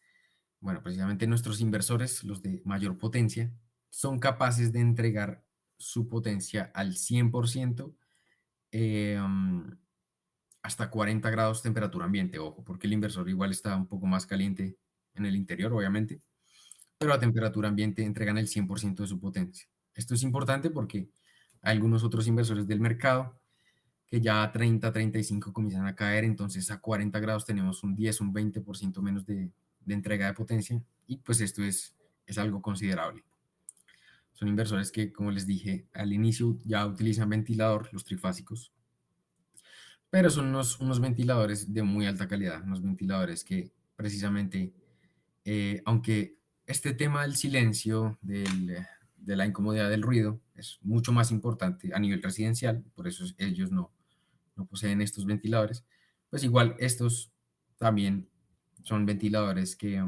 bueno, precisamente nuestros inversores, los de mayor potencia, son capaces de entregar su potencia al 100%, hasta 40 grados temperatura ambiente, ojo, porque el inversor igual está un poco más caliente en el interior, obviamente, pero a temperatura ambiente entregan el 100% de su potencia. Esto es importante porque Hay algunos otros inversores del mercado que ya a 30, 35 comienzan a caer, entonces a 40 grados tenemos un 10, un 20% menos de entrega de potencia y pues esto es algo considerable. Son inversores que, como les dije al inicio, ya utilizan ventilador, los trifásicos, pero son unos ventiladores de muy alta calidad, unos ventiladores que precisamente, aunque este tema del silencio, de la incomodidad del ruido, es mucho más importante a nivel residencial, por eso ellos no poseen estos ventiladores, pues igual estos también son ventiladores que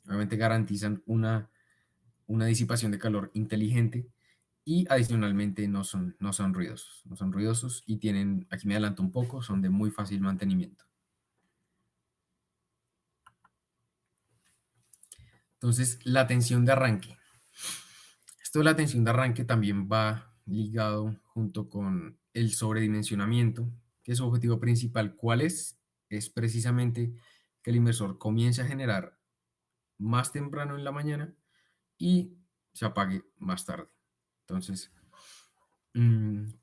obviamente garantizan una disipación de calor inteligente y adicionalmente no son ruidosos, no son ruidosos y tienen, aquí me adelanto un poco, son de muy fácil mantenimiento. Entonces, la tensión de arranque. Esto de la tensión de arranque también va ligado junto con el sobredimensionamiento, que su objetivo principal, ¿cuál es? Es precisamente que el inversor comience a generar más temprano en la mañana y se apague más tarde. Entonces,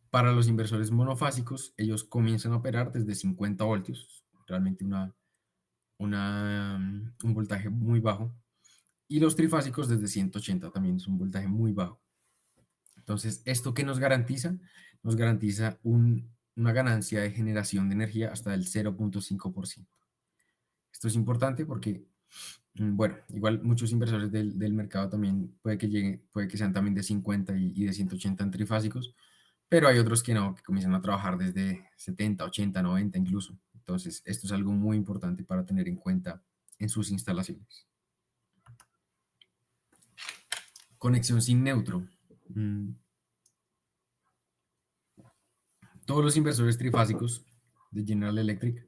para los inversores monofásicos, ellos comienzan a operar desde 50 voltios, realmente un voltaje muy bajo, y los trifásicos desde 180 también es un voltaje muy bajo. Entonces, ¿esto qué nos garantiza? Nos garantiza una ganancia de generación de energía hasta el 0.5%. Esto es importante porque, bueno, igual muchos inversores del mercado también puede que sean también de 50 y de 180 en trifásicos, pero hay otros que no, que comienzan a trabajar desde 70, 80, 90 incluso. Entonces, esto es algo muy importante para tener en cuenta en sus instalaciones. Conexión sin neutro. Mm, Todos los inversores trifásicos de General Electric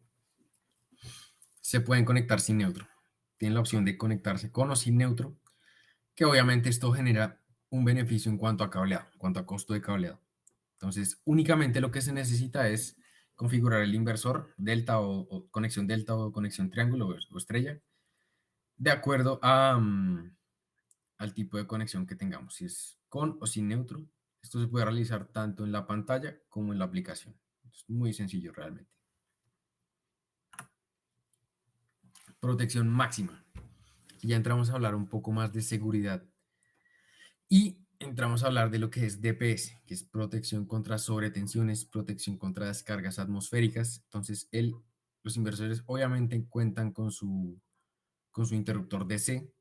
se pueden conectar sin neutro. Tienen la opción de conectarse con o sin neutro, que obviamente esto genera un beneficio en cuanto a cableado, en cuanto a costo de cableado. Entonces, únicamente lo que se necesita es configurar el inversor delta o conexión delta o conexión triángulo o estrella, de acuerdo al tipo de conexión que tengamos, si es con o sin neutro. Esto se puede realizar tanto en la pantalla como en la aplicación. Es muy sencillo realmente. Protección máxima. Y ya entramos a hablar un poco más de seguridad. Y entramos a hablar de lo que es DPS, que es protección contra sobretensiones, protección contra descargas atmosféricas. Entonces, los inversores obviamente cuentan con su interruptor DC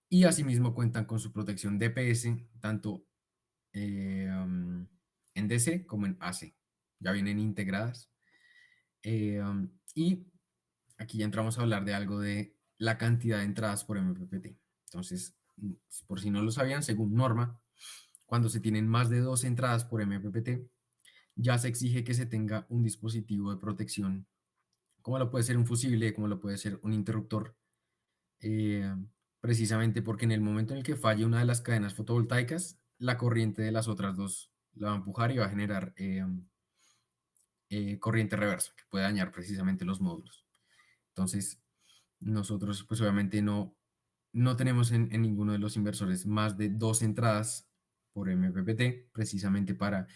y asimismo cuentan con su protección DPS, tanto en DC como en AC. Ya vienen integradas. Y aquí ya entramos a hablar de algo de la cantidad de entradas por MPPT. Entonces, por si no lo sabían, según norma, cuando se tienen más de 2 entradas por MPPT, ya se exige que se tenga un dispositivo de protección, como lo puede ser un fusible, como lo puede ser un interruptor, eh, precisamente porque en el momento en el que falle una de las cadenas fotovoltaicas, la corriente de las otras dos la va a empujar y va a generar corriente reversa, que puede dañar precisamente los módulos. Entonces, nosotros pues obviamente no tenemos en ninguno de los inversores más de 2 entradas por MPPT, precisamente para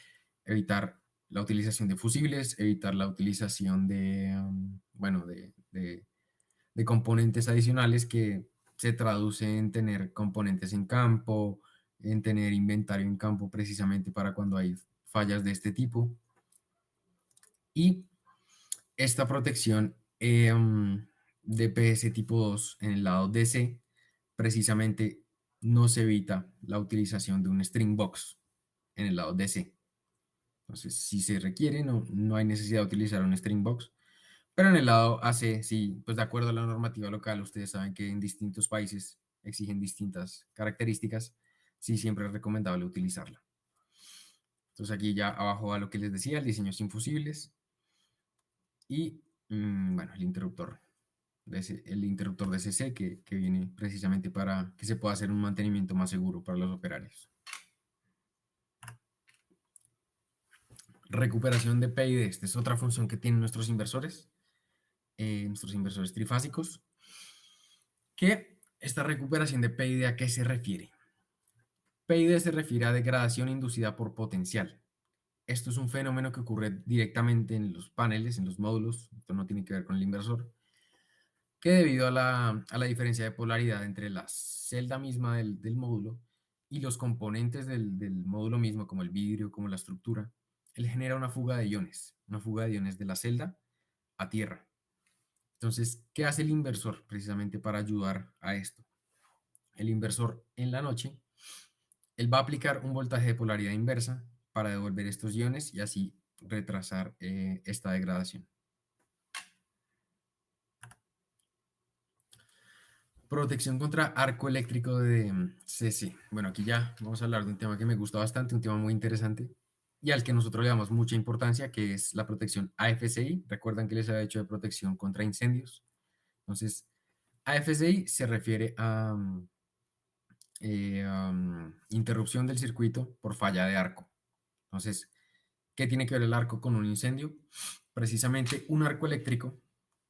evitar la utilización de fusibles, evitar la utilización bueno, de componentes adicionales que se traduce en tener componentes en campo, en tener inventario en campo precisamente para cuando hay fallas de este tipo. Y esta protección DPS tipo 2 en el lado DC precisamente no se evita la utilización de un string box en el lado DC. Entonces, si se requiere, no hay necesidad de utilizar un string box. Pero en el lado AC, sí, pues de acuerdo a la normativa local, ustedes saben que en distintos países exigen distintas características, sí, siempre es recomendable utilizarla. Entonces aquí ya abajo a lo que les decía, el diseño sin fusibles y, bueno, el interruptor DCC que viene precisamente para que se pueda hacer un mantenimiento más seguro para los operarios. Recuperación de PID, esta es otra función que tienen nuestros inversores trifásicos, que esta recuperación de PID, ¿a qué se refiere? PID se refiere a degradación inducida por potencial. Esto es un fenómeno que ocurre directamente en los paneles, en los módulos, esto no tiene que ver con el inversor, que debido a la diferencia de polaridad entre la celda misma del módulo y los componentes del módulo mismo, como el vidrio, como la estructura, él genera una fuga de iones de la celda a tierra. Entonces, ¿qué hace el inversor precisamente para ayudar a esto? El inversor en la noche, él va a aplicar un voltaje de polaridad inversa para devolver estos iones y así retrasar esta degradación. Protección contra arco eléctrico de CC. Bueno, aquí ya vamos a hablar de un tema que me gusta bastante, un tema muy interesante y al que nosotros le damos mucha importancia, que es la protección AFCI. Recuerdan que les había hecho de protección contra incendios. Entonces, AFCI se refiere a interrupción del circuito por falla de arco. Entonces, ¿qué tiene que ver el arco con un incendio? Precisamente un arco eléctrico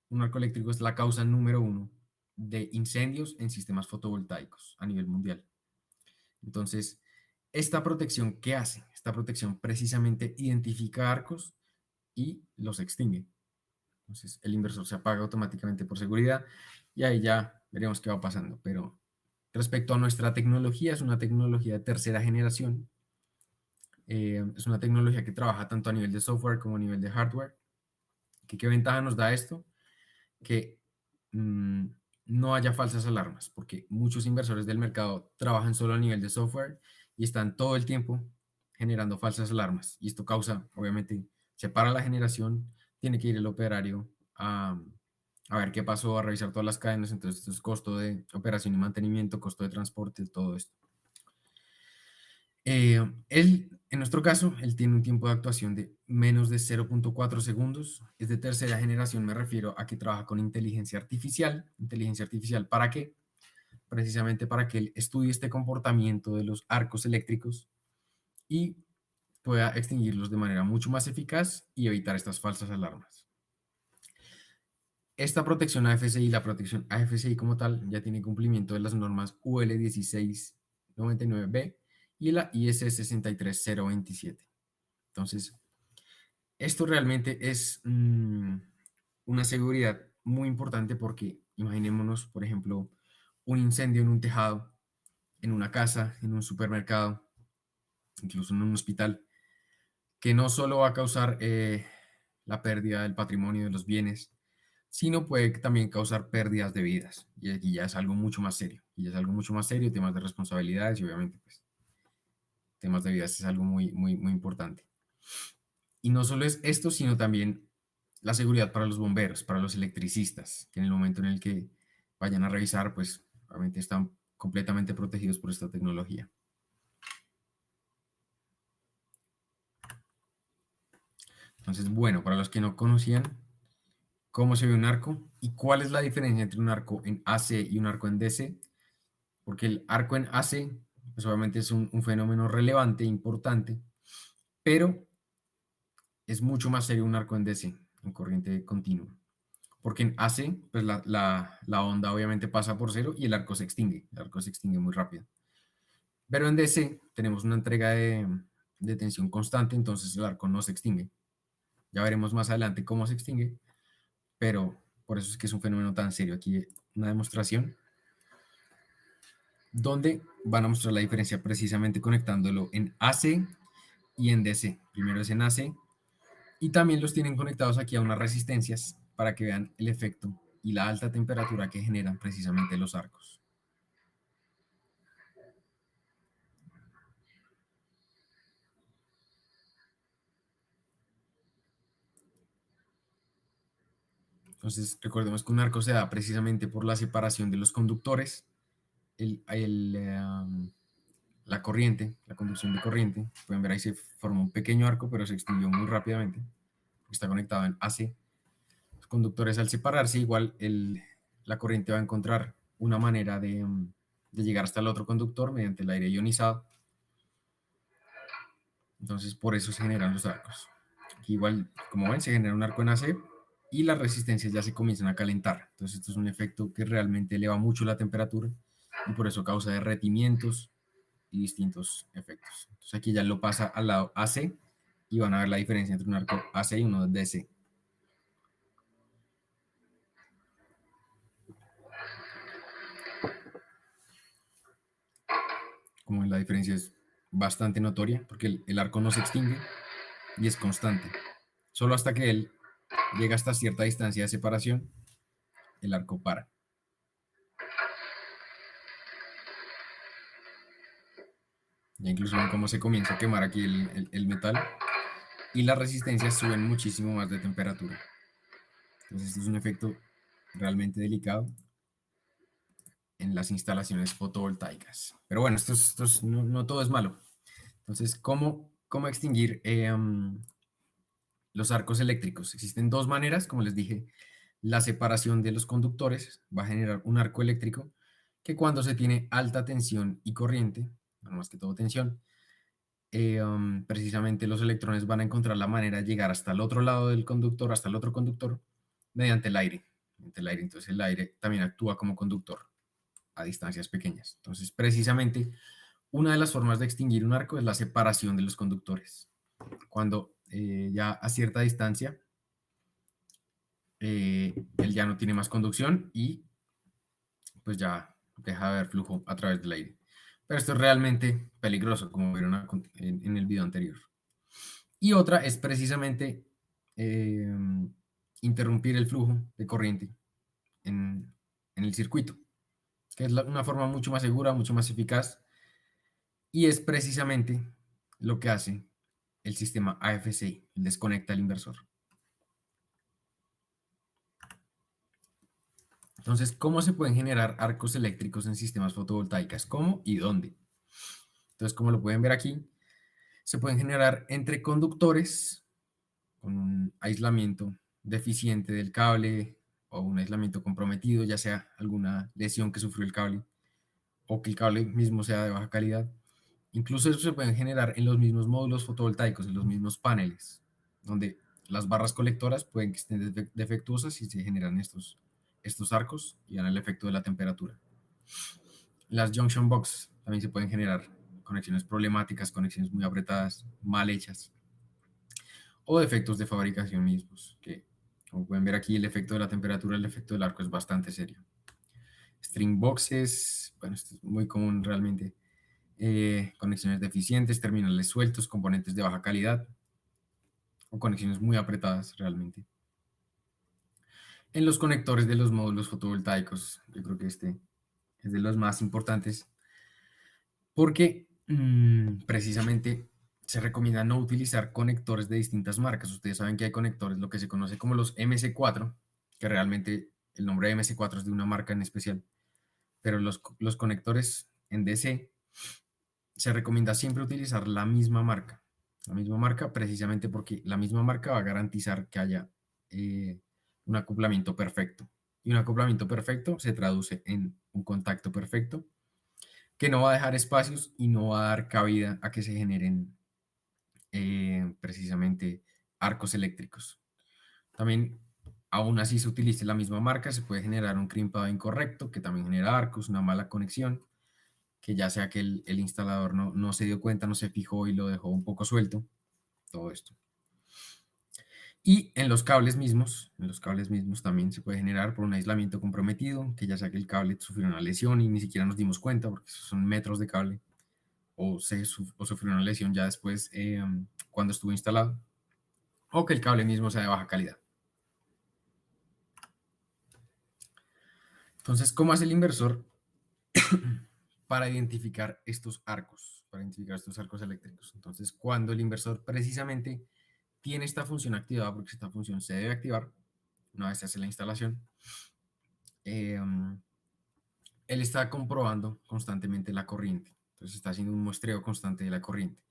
es la causa número uno de incendios en sistemas fotovoltaicos a nivel mundial. Entonces, esta protección, ¿qué hace? Esta protección precisamente identifica arcos y los extingue. Entonces, el inversor se apaga automáticamente por seguridad y ahí ya veremos qué va pasando. Pero respecto a nuestra tecnología, es una tecnología de tercera generación. Es una tecnología que trabaja tanto a nivel de software como a nivel de hardware. ¿Qué ventaja nos da esto? Que no haya falsas alarmas, porque muchos inversores del mercado trabajan solo a nivel de software y están todo el tiempo generando falsas alarmas. Y esto causa, obviamente, se para la generación, tiene que ir el operario a ver qué pasó, a revisar todas las cadenas. Entonces, esto es costo de operación y mantenimiento, costo de transporte, todo esto. En nuestro caso, él tiene un tiempo de actuación de menos de 0.4 segundos. Es de tercera generación, me refiero a que trabaja con inteligencia artificial. ¿Inteligencia artificial para qué? Precisamente para que él estudie este comportamiento de los arcos eléctricos y pueda extinguirlos de manera mucho más eficaz y evitar estas falsas alarmas. Esta protección AFCI, la protección AFCI como tal, ya tiene cumplimiento de las normas UL 1699B y la IS 63027. Entonces, esto realmente es una seguridad muy importante porque imaginémonos, por ejemplo, un incendio en un tejado, en una casa, en un supermercado, incluso en un hospital, que no solo va a causar la pérdida del patrimonio de los bienes, sino puede también causar pérdidas de vidas. Y aquí ya es algo mucho más serio. Y ya es algo mucho más serio, temas de responsabilidades y obviamente pues temas de vidas es algo muy, muy, muy importante. Y no solo es esto, sino también la seguridad para los bomberos, para los electricistas, que en el momento en el que vayan a revisar, pues obviamente están completamente protegidos por esta tecnología. Entonces, bueno, para los que no conocían cómo se ve un arco y cuál es la diferencia entre un arco en AC y un arco en DC, porque el arco en AC, pues obviamente es un fenómeno relevante, importante, pero es mucho más serio un arco en DC, en corriente continua. Porque en AC, pues la onda obviamente pasa por cero y el arco se extingue muy rápido. Pero en DC tenemos una entrega de tensión constante, entonces el arco no se extingue. Ya veremos más adelante cómo se extingue, pero por eso es que es un fenómeno tan serio. Aquí una demostración donde van a mostrar la diferencia precisamente conectándolo en AC y en DC. Primero es en AC y también los tienen conectados aquí a unas resistencias para que vean el efecto y la alta temperatura que generan precisamente los arcos. Entonces, recordemos que un arco se da precisamente por la separación de los conductores, la corriente, la conducción de corriente. Pueden ver ahí se formó un pequeño arco, pero se extinguió muy rápidamente. Está conectado en AC. Los conductores al separarse, igual la corriente va a encontrar una manera de llegar hasta el otro conductor mediante el aire ionizado. Entonces, por eso se generan los arcos. Aquí igual, como ven, se genera un arco en AC y las resistencias ya se comienzan a calentar. Entonces, esto es un efecto que realmente eleva mucho la temperatura y por eso causa derretimientos y distintos efectos. Entonces aquí ya lo pasa al lado AC y van a ver la diferencia entre un arco AC y uno DC. Como la diferencia es bastante notoria porque el arco no se extingue y es constante. Solo hasta que él llega hasta cierta distancia de separación, el arco para. Ya incluso ven cómo se comienza a quemar aquí el metal y las resistencias suben muchísimo más de temperatura. Entonces esto es un efecto realmente delicado en las instalaciones fotovoltaicas. Pero bueno, no todo es malo. Entonces, ¿cómo extinguir los arcos eléctricos? Existen dos maneras, como les dije. La separación de los conductores va a generar un arco eléctrico que cuando se tiene alta tensión y corriente, bueno, más que todo tensión, precisamente los electrones van a encontrar la manera de llegar hasta el otro lado del conductor, hasta el otro conductor, mediante el aire. Entonces el aire también actúa como conductor a distancias pequeñas. Entonces, precisamente, una de las formas de extinguir un arco es la separación de los conductores. Cuando ya a cierta distancia, él ya no tiene más conducción y pues ya deja de haber flujo a través del aire. Pero esto es realmente peligroso, como vieron en el video anterior. Y otra es precisamente eh, interrumpir el flujo de corriente en el circuito, que es una forma mucho más segura, mucho más eficaz, y es precisamente lo que hace el sistema AFC, desconecta el inversor. Entonces, ¿cómo se pueden generar arcos eléctricos en sistemas fotovoltaicos? ¿Cómo y dónde? Entonces, como lo pueden ver aquí, se pueden generar entre conductores con un aislamiento deficiente del cable o un aislamiento comprometido, ya sea alguna lesión que sufrió el cable o que el cable mismo sea de baja calidad. Incluso eso se pueden generar en los mismos módulos fotovoltaicos, en los mismos paneles, donde las barras colectoras pueden que estén defectuosas y se generan estos arcos y dan el efecto de la temperatura. Las junction box también se pueden generar conexiones problemáticas, conexiones muy apretadas, mal hechas, o defectos de fabricación mismos, que como pueden ver aquí el efecto de la temperatura, el efecto del arco es bastante serio. String boxes, bueno, esto es muy común realmente. Conexiones deficientes, terminales sueltos, componentes de baja calidad o conexiones muy apretadas realmente. En los conectores de los módulos fotovoltaicos, yo creo que este es de los más importantes porque precisamente se recomienda no utilizar conectores de distintas marcas. Ustedes saben que hay conectores, lo que se conoce como los MC4, que realmente el nombre de MC4 es de una marca en especial, pero los conectores en DC se recomienda siempre utilizar la misma marca precisamente porque la misma marca va a garantizar que haya un acoplamiento perfecto. Y un acoplamiento perfecto se traduce en un contacto perfecto que no va a dejar espacios y no va a dar cabida a que se generen precisamente arcos eléctricos. También, aún así se utilice la misma marca, se puede generar un crimpado incorrecto que también genera arcos, una mala conexión, que ya sea que el instalador no se dio cuenta, no se fijó y lo dejó un poco suelto, todo esto. Y en los cables mismos también se puede generar por un aislamiento comprometido, que ya sea que el cable sufrió una lesión y ni siquiera nos dimos cuenta, porque son metros de cable, o sufrió una lesión ya después cuando estuvo instalado, o que el cable mismo sea de baja calidad. Entonces, ¿cómo hace el inversor para identificar estos arcos, eléctricos? Entonces, cuando el inversor precisamente tiene esta función activada, porque esta función se debe activar una vez se hace la instalación, él está comprobando constantemente la corriente. Entonces, está haciendo un muestreo constante de la corriente.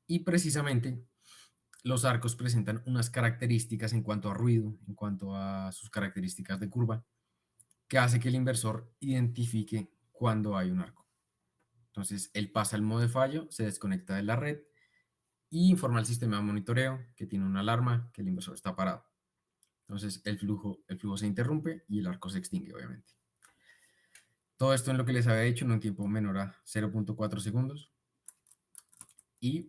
Y precisamente los arcos presentan unas características en cuanto a ruido, en cuanto a sus características de curva, que hace que el inversor identifique cuando hay un arco. Entonces, él pasa el modo de fallo, se desconecta de la red y informa al sistema de monitoreo que tiene una alarma, que el inversor está parado. Entonces, el flujo se interrumpe y el arco se extingue, obviamente. Todo esto en lo que les había dicho en un tiempo menor a 0.4 segundos. Y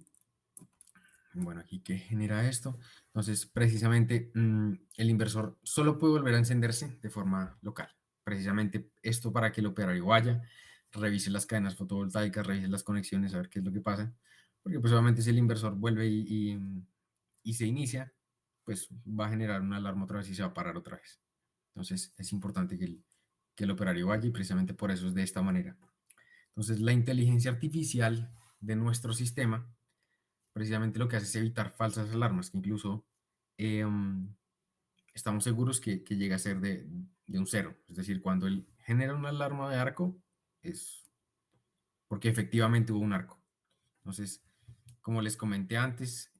bueno, aquí qué genera esto. Entonces, precisamente el inversor solo puede volver a encenderse de forma local. Precisamente esto para que el operario vaya, revise las cadenas fotovoltaicas, revise las conexiones, a ver qué es lo que pasa. Porque pues obviamente si el inversor vuelve y se inicia, pues va a generar una alarma otra vez y se va a parar otra vez. Entonces es importante que el operario vaya y precisamente por eso es de esta manera. Entonces la inteligencia artificial de nuestro sistema precisamente lo que hace es evitar falsas alarmas, que incluso estamos seguros que llega a ser de un cero. Es decir, cuando él genera una alarma de arco, es porque efectivamente hubo un arco. Entonces, como les comenté antes,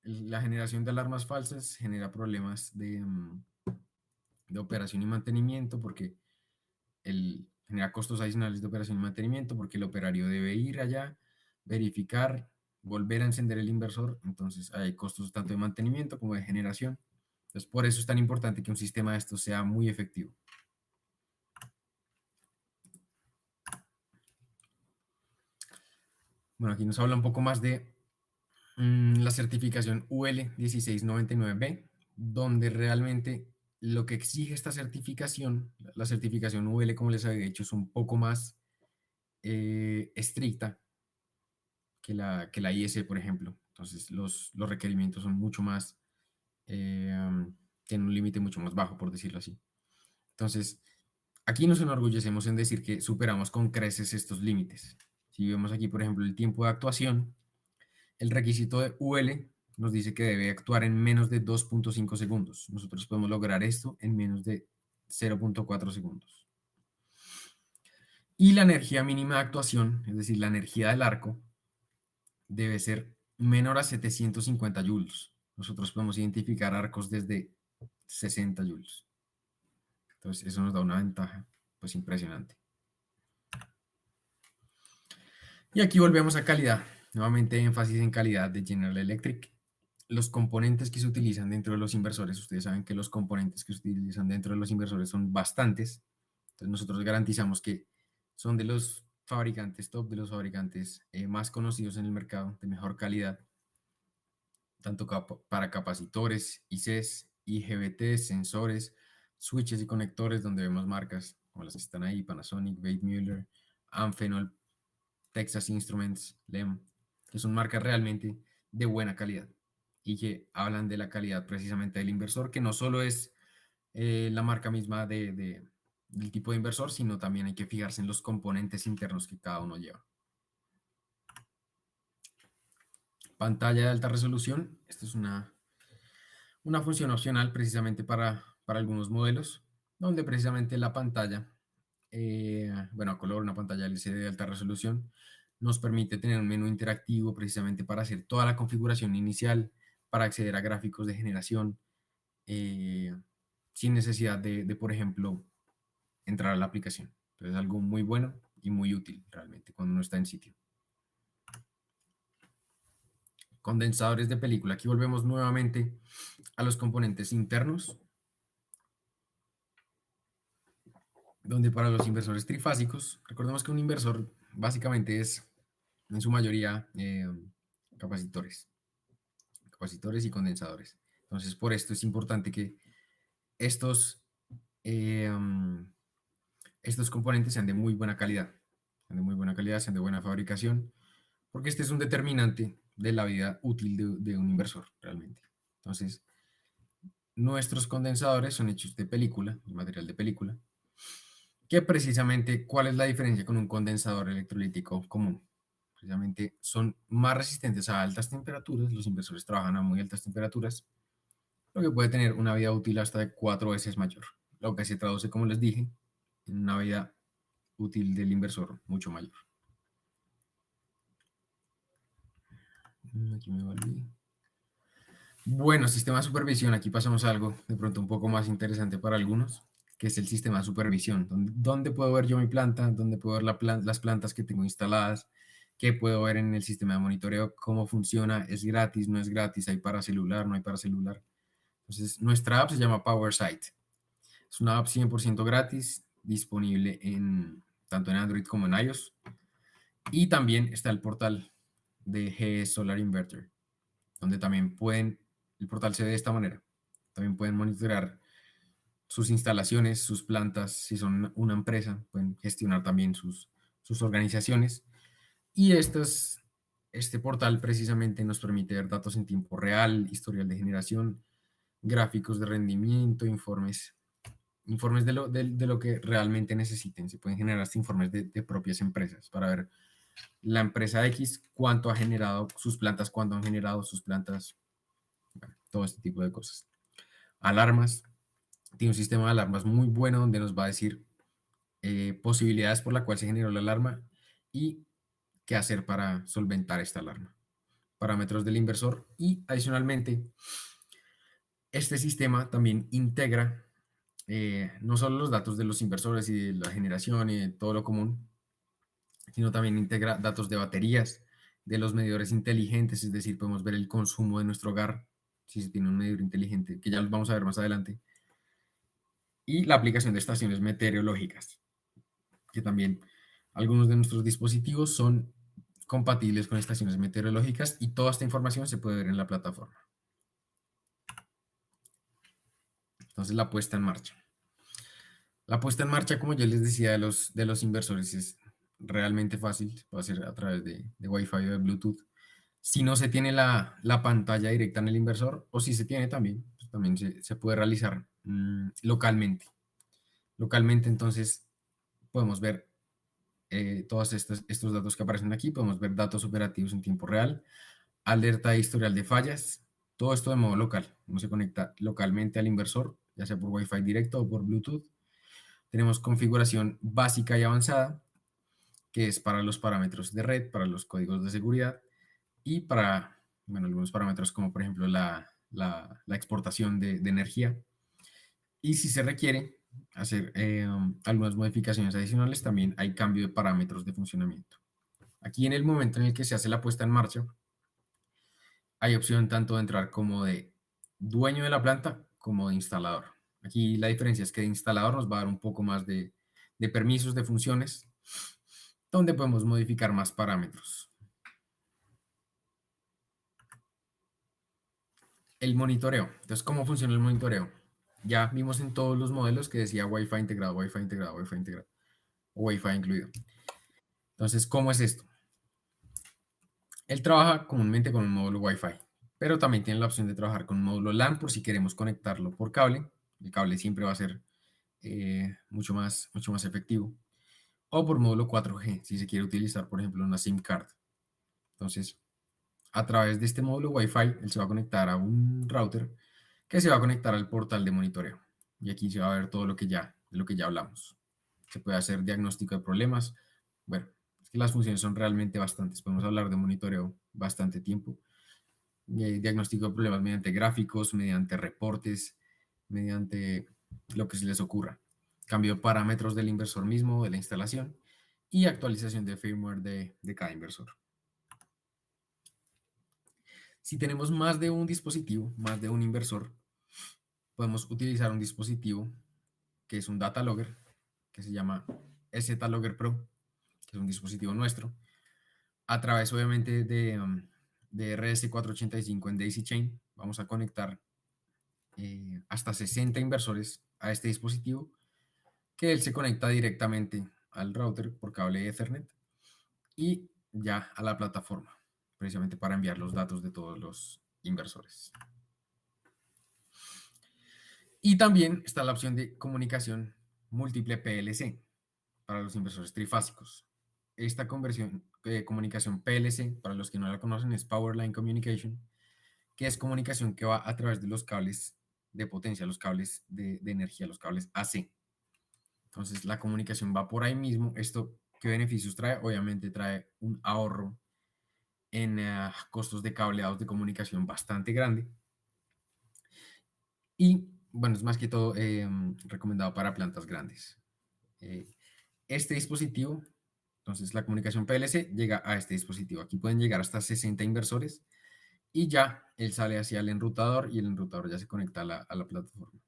la generación de alarmas falsas genera problemas de operación y mantenimiento porque genera costos adicionales de operación y mantenimiento porque el operario debe ir allá, verificar, volver a encender el inversor. Entonces hay costos tanto de mantenimiento como de generación. Entonces por eso es tan importante que un sistema de estos sea muy efectivo. Bueno, aquí nos habla un poco más de la certificación UL 1699B, donde realmente lo que exige esta certificación, la certificación UL, como les había dicho, es un poco más estricta que la IS, por ejemplo. Entonces, los requerimientos son mucho más, tienen un límite mucho más bajo, por decirlo así. Entonces, aquí nos enorgullecemos en decir que superamos con creces estos límites. Si vemos aquí, por ejemplo, el tiempo de actuación, el requisito de UL nos dice que debe actuar en menos de 2.5 segundos. Nosotros podemos lograr esto en menos de 0.4 segundos. Y la energía mínima de actuación, es decir, la energía del arco, debe ser menor a 750 joules. Nosotros podemos identificar arcos desde 60 joules. Entonces, eso nos da una ventaja, pues, impresionante. Y aquí volvemos a calidad. Nuevamente, énfasis en calidad de General Electric. Los componentes que se utilizan dentro de los inversores, ustedes saben que los componentes que se utilizan dentro de los inversores son bastantes. Entonces, nosotros garantizamos que son de los fabricantes top, de los fabricantes más conocidos en el mercado, de mejor calidad, tanto para capacitores, ICs, IGBTs, sensores, switches y conectores, donde vemos marcas como las que están ahí, Panasonic, Weissmuller, Amphenol, Texas Instruments, LEM, que son marcas realmente de buena calidad y que hablan de la calidad precisamente del inversor, que no solo es la marca misma del tipo de inversor, sino también hay que fijarse en los componentes internos que cada uno lleva. Pantalla de alta resolución. Esta es una función opcional precisamente para algunos modelos, donde precisamente la pantalla, bueno, a color, una pantalla LCD de alta resolución, nos permite tener un menú interactivo precisamente para hacer toda la configuración inicial, para acceder a gráficos de generación, sin necesidad por ejemplo, entrar a la aplicación. Entonces, es algo muy bueno y muy útil realmente cuando uno está en sitio. Condensadores de película. Aquí volvemos nuevamente a los componentes internos, donde para los inversores trifásicos, recordemos que un inversor básicamente es en su mayoría capacitores, capacitores y condensadores. Entonces, por esto es importante que estos, eh, estos componentes sean de muy buena calidad, sean de muy buena calidad, sean de buena fabricación, porque este es un determinante de la vida útil de un inversor realmente. Entonces, nuestros condensadores son hechos de película, de material de película, que precisamente, ¿cuál es la diferencia con un condensador electrolítico común? Precisamente son más resistentes a altas temperaturas, los inversores trabajan a muy altas temperaturas, lo que puede tener una vida útil hasta de 4 veces mayor, lo que se traduce, como les dije, en una vida útil del inversor mucho mayor. Aquí me volví. Bueno, sistema de supervisión, aquí pasamos a algo de pronto un poco más interesante para algunos, que es el sistema de supervisión. ¿Dónde puedo ver yo mi planta? ¿Dónde puedo ver las plantas que tengo instaladas? ¿Qué puedo ver en el sistema de monitoreo? ¿Cómo funciona? ¿Es gratis? ¿No es gratis? ¿Hay para celular? ¿No hay para celular? Entonces, nuestra app se llama PowerSite. Es una app 100% gratis, disponible tanto en Android como en iOS. Y también está el portal de GE Solar Inverter, donde también el portal se ve de esta manera. También pueden monitorear sus instalaciones, sus plantas, si son una empresa, pueden gestionar también sus organizaciones. Y este portal precisamente nos permite ver datos en tiempo real, historial de generación, gráficos de rendimiento, informes de lo que realmente necesiten. Se pueden generar hasta informes de propias empresas para ver la empresa X cuánto ha generado sus plantas, cuánto han generado sus plantas, bueno, todo este tipo de cosas. Alarmas. Tiene un sistema de alarmas muy bueno donde nos va a decir posibilidades por la cual se generó la alarma y qué hacer para solventar esta alarma. Parámetros del inversor y adicionalmente este sistema también integra no solo los datos de los inversores y de la generación y de todo lo común, sino también integra datos de baterías, de los medidores inteligentes, es decir, podemos ver el consumo de nuestro hogar, si se tiene un medidor inteligente, que ya los vamos a ver más adelante, y la aplicación de estaciones meteorológicas, que también algunos de nuestros dispositivos son compatibles con estaciones meteorológicas y toda esta información se puede ver en la plataforma. Entonces, la puesta en marcha. La puesta en marcha, como yo les decía, de los inversores es realmente fácil, se puede hacer a través de Wi-Fi o de Bluetooth. Si no se tiene la pantalla directa en el inversor, o si se tiene también, pues también se puede realizar localmente. Localmente, entonces, podemos ver todos estos datos que aparecen aquí, podemos ver datos operativos en tiempo real, alerta de historial de fallas, todo esto de modo local. Uno se conecta localmente al inversor, ya sea por Wi-Fi directo o por Bluetooth. Tenemos configuración básica y avanzada, que es para los parámetros de red, para los códigos de seguridad y para, bueno, algunos parámetros como por ejemplo la exportación de energía. Y si se requiere hacer algunas modificaciones adicionales, también hay cambio de parámetros de funcionamiento. Aquí en el momento en el que se hace la puesta en marcha, hay opción tanto de entrar como de dueño de la planta como de instalador. Aquí la diferencia es que de instalador nos va a dar un poco más de permisos, de funciones, donde podemos modificar más parámetros. El monitoreo. Entonces, ¿cómo funciona el monitoreo? Ya vimos en todos los modelos que decía Wi-Fi integrado, Wi-Fi integrado, Wi-Fi integrado o Wi-Fi incluido. Entonces, ¿cómo es esto? Él trabaja comúnmente con un módulo Wi-Fi, pero también tiene la opción de trabajar con un módulo LAN por si queremos conectarlo por cable. El cable siempre va a ser mucho más efectivo. O por módulo 4G, si se quiere utilizar, por ejemplo, una SIM card. Entonces, a través de este módulo Wi-Fi, él se va a conectar a un router que se va a conectar al portal de monitoreo. Y aquí se va a ver todo de lo que ya hablamos. Se puede hacer diagnóstico de problemas. Bueno, es que las funciones son realmente bastantes. Podemos hablar de monitoreo bastante tiempo. Diagnóstico de problemas mediante gráficos, mediante reportes, mediante lo que se les ocurra. Cambio de parámetros del inversor mismo, de la instalación y actualización de firmware de cada inversor. Si tenemos más de un dispositivo, más de un inversor, podemos utilizar un dispositivo que es un data logger, que se llama Z-Logger Pro, que es un dispositivo nuestro, a través obviamente de RS485 en Daisy Chain. Vamos a conectar hasta 60 inversores a este dispositivo, que él se conecta directamente al router por cable Ethernet y ya a la plataforma, precisamente para enviar los datos de todos los inversores. Y también está la opción de comunicación múltiple PLC para los inversores trifásicos. Esta comunicación PLC, para los que no la conocen, es Power Line Communication, que es comunicación que va a través de los cables de potencia, los cables de energía, los cables AC. Entonces, la comunicación va por ahí mismo. ¿Esto qué beneficios trae? Obviamente trae un ahorro en costos de cableados de comunicación bastante grande. Y, bueno, es más que todo recomendado para plantas grandes. Este dispositivo, entonces la comunicación PLC llega a este dispositivo. Aquí pueden llegar hasta 60 inversores y ya él sale hacia el enrutador y el enrutador ya se conecta a la plataforma.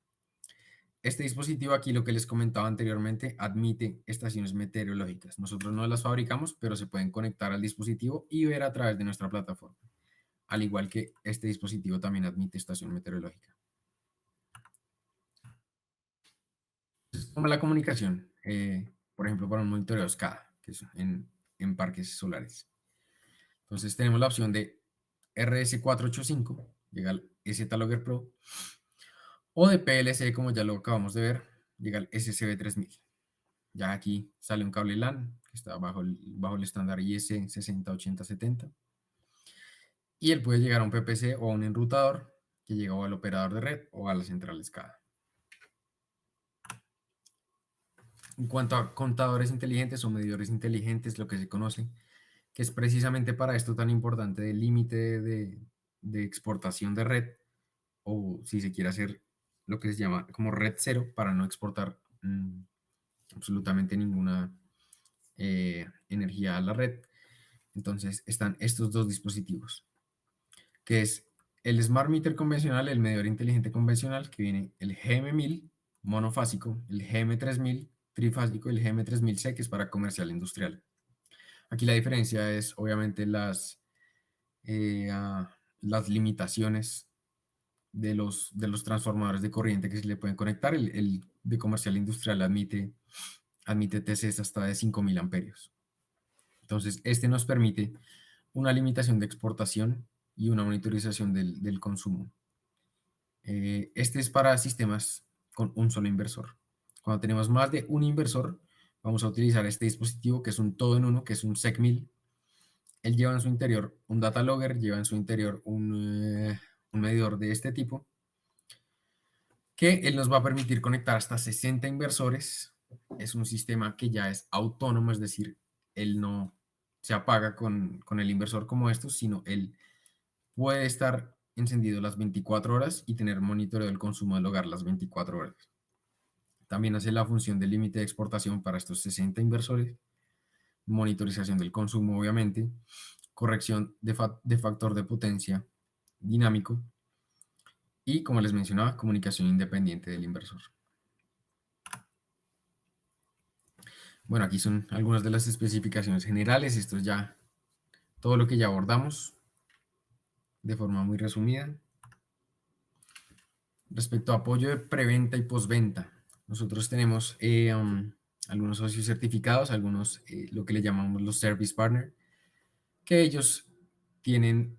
este dispositivo aquí, lo que les comentaba anteriormente, admite estaciones meteorológicas. Nosotros no las fabricamos, pero se pueden conectar al dispositivo y ver a través de nuestra plataforma. Al igual que este dispositivo también admite estación meteorológica. Es como la comunicación, por ejemplo, para un monitoreo SCADA, que es en parques solares. Entonces tenemos la opción de RS485, llega al STalogger Pro, o de PLC, como ya lo acabamos de ver, llega al SCB3000. Ya aquí sale un cable LAN que está bajo el estándar IS 608070. Y él puede llegar a un PPC o a un enrutador que llega o al operador de red o a la central SCADA. En cuanto a contadores inteligentes o medidores inteligentes, lo que se conoce, que es precisamente para esto tan importante del límite de exportación de red, o si se quiere hacer lo que se llama como red cero para no exportar absolutamente ninguna energía a la red. Entonces están estos dos dispositivos, que es el Smart Meter convencional, el medidor inteligente convencional, que viene el GM1000 monofásico, el GM3000 trifásico y el GM3000C, que es para comercial industrial. Aquí la diferencia es obviamente las limitaciones de los transformadores de corriente que se le pueden conectar. El de comercial industrial admite TCs hasta de 5000 amperios. Entonces, este nos permite una limitación de exportación y una monitorización del consumo. Este es para sistemas con un solo inversor. Cuando tenemos más de un inversor, vamos a utilizar este dispositivo que es un todo en uno, que es un SEC1000. Él lleva en su interior un data logger, lleva en su interior un medidor de este tipo, que él nos va a permitir conectar hasta 60 inversores. Es un sistema que ya es autónomo, es decir, él no se apaga con el inversor como estos, sino él puede estar encendido las 24 horas y tener monitoreo del consumo del hogar las 24 horas. También hace la función de límite de exportación para estos 60 inversores, monitorización del consumo, obviamente, corrección de factor de potencia dinámico y, como les mencionaba, comunicación independiente del inversor. Bueno, aquí son algunas de las especificaciones generales. Esto es ya todo lo que ya abordamos de forma muy resumida. Respecto a apoyo de preventa y postventa, nosotros tenemos algunos socios certificados, algunos lo que le llamamos los service partner, que ellos tienen,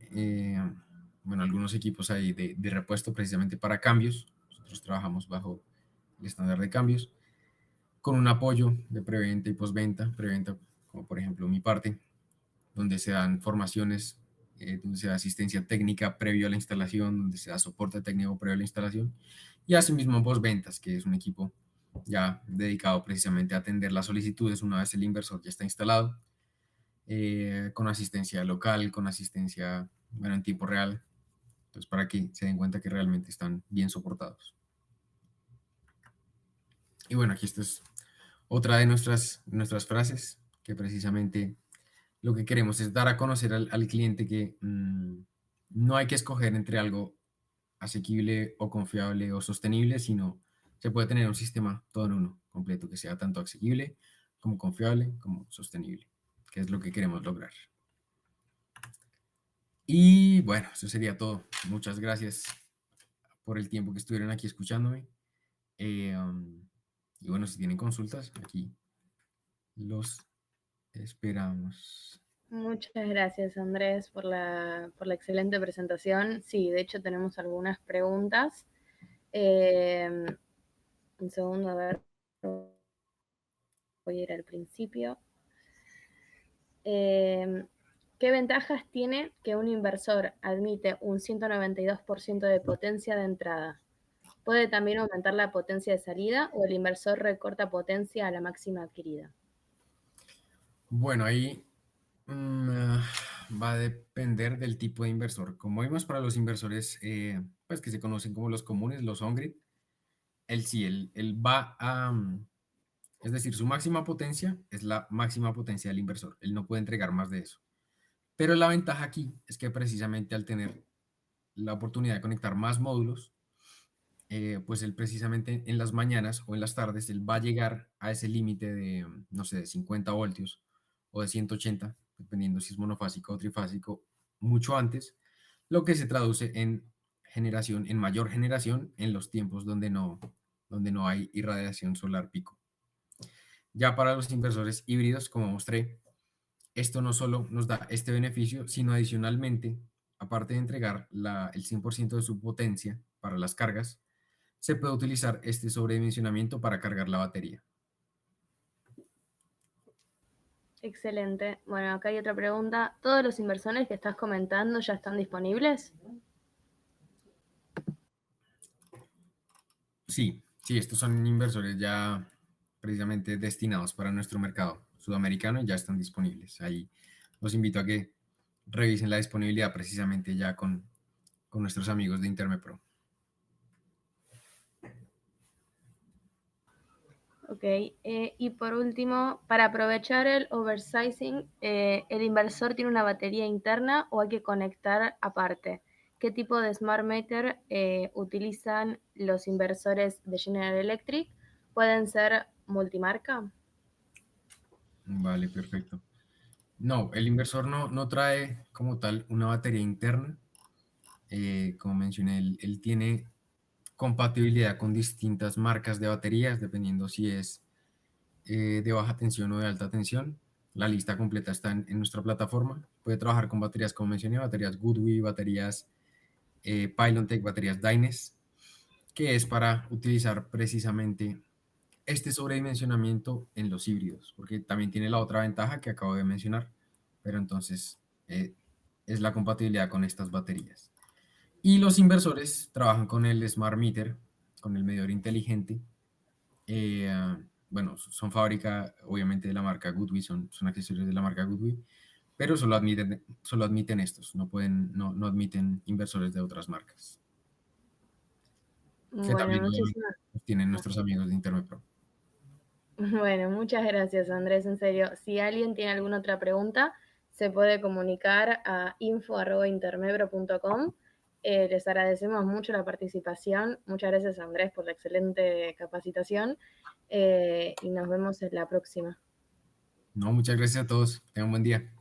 bueno, algunos equipos ahí de repuesto precisamente para cambios. Nosotros trabajamos bajo el estándar de cambios, con un apoyo de preventa y postventa, preventa como por ejemplo mi parte, donde se dan formaciones, donde se da asistencia técnica previo a la instalación, donde se da soporte técnico previo a la instalación, y asimismo postventas, que es un equipo ya dedicado precisamente a atender las solicitudes una vez el inversor ya está instalado, con asistencia local, con asistencia, bueno, en tiempo real, entonces para que se den cuenta que realmente están bien soportados. Y bueno, aquí esta es otra de nuestras frases, que precisamente lo que queremos es dar a conocer al cliente que no hay que escoger entre algo asequible o confiable o sostenible, sino se puede tener un sistema todo en uno, completo, que sea tanto asequible como confiable como sostenible, que es lo que queremos lograr. Y bueno, eso sería todo. Muchas gracias por el tiempo que estuvieron aquí escuchándome. Y bueno, si tienen consultas, aquí los esperamos. Muchas gracias, Andrés, por la excelente presentación. Sí, de hecho tenemos algunas preguntas. Un segundo, a ver. Voy a ir al principio. ¿Qué ventajas tiene que un inversor admite un 192% de potencia de entrada? ¿Puede también aumentar la potencia de salida o el inversor recorta potencia a la máxima adquirida? Bueno, ahí va a depender del tipo de inversor. Como vimos para los inversores, pues que se conocen como los comunes, los on-grid, él sí, él va a, es decir, su máxima potencia es la máxima potencia del inversor. Él no puede entregar más de eso. Pero la ventaja aquí es que precisamente al tener la oportunidad de conectar más módulos, pues él precisamente en las mañanas o en las tardes, él va a llegar a ese límite de, no sé, de 50 voltios o de 180, dependiendo si es monofásico o trifásico, mucho antes, lo que se traduce en generación, en mayor generación en los tiempos donde no hay irradiación solar pico. Ya para los inversores híbridos, como mostré, esto no solo nos da este beneficio, sino adicionalmente, aparte de entregar el 100% de su potencia para las cargas, se puede utilizar este sobredimensionamiento para cargar la batería. Excelente. Bueno, acá hay otra pregunta. ¿Todos los inversores que estás comentando ya están disponibles? Sí, sí, estos son inversores ya precisamente destinados para nuestro mercado sudamericano y ya están disponibles. Ahí los invito a que revisen la disponibilidad precisamente ya con nuestros amigos de Intermepro. Ok, y por último, para aprovechar el oversizing, ¿el inversor tiene una batería interna o hay que conectar aparte? ¿Qué tipo de smart meter utilizan los inversores de General Electric? ¿Pueden ser multimarca? Vale, perfecto. No, el inversor no trae como tal una batería interna. Como mencioné, él tiene compatibilidad con distintas marcas de baterías, dependiendo si es de baja tensión o de alta tensión. La lista completa está en nuestra plataforma. Puede trabajar con baterías, como mencioné, baterías Goodwee, baterías Pylontech, baterías Dynes, que es para utilizar precisamente este sobredimensionamiento en los híbridos, porque también tiene la otra ventaja que acabo de mencionar, pero entonces es la compatibilidad con estas baterías. Y los inversores trabajan con el Smart Meter, con el medidor inteligente. Bueno, son fábrica, obviamente, de la marca Goodwee, son accesorios de la marca Goodwee, pero solo admiten estos, no admiten inversores de otras marcas, que Bueno, también obviamente muchísimas tienen gracias. nuestros amigos de Intermepro. Bueno, muchas gracias, Andrés, en serio. Si alguien tiene alguna otra pregunta, se puede comunicar a info@intermebro.com. Les agradecemos mucho la participación. Muchas gracias, Andrés, por la excelente capacitación y nos vemos en la próxima. No, muchas gracias a todos. Tengan un buen día.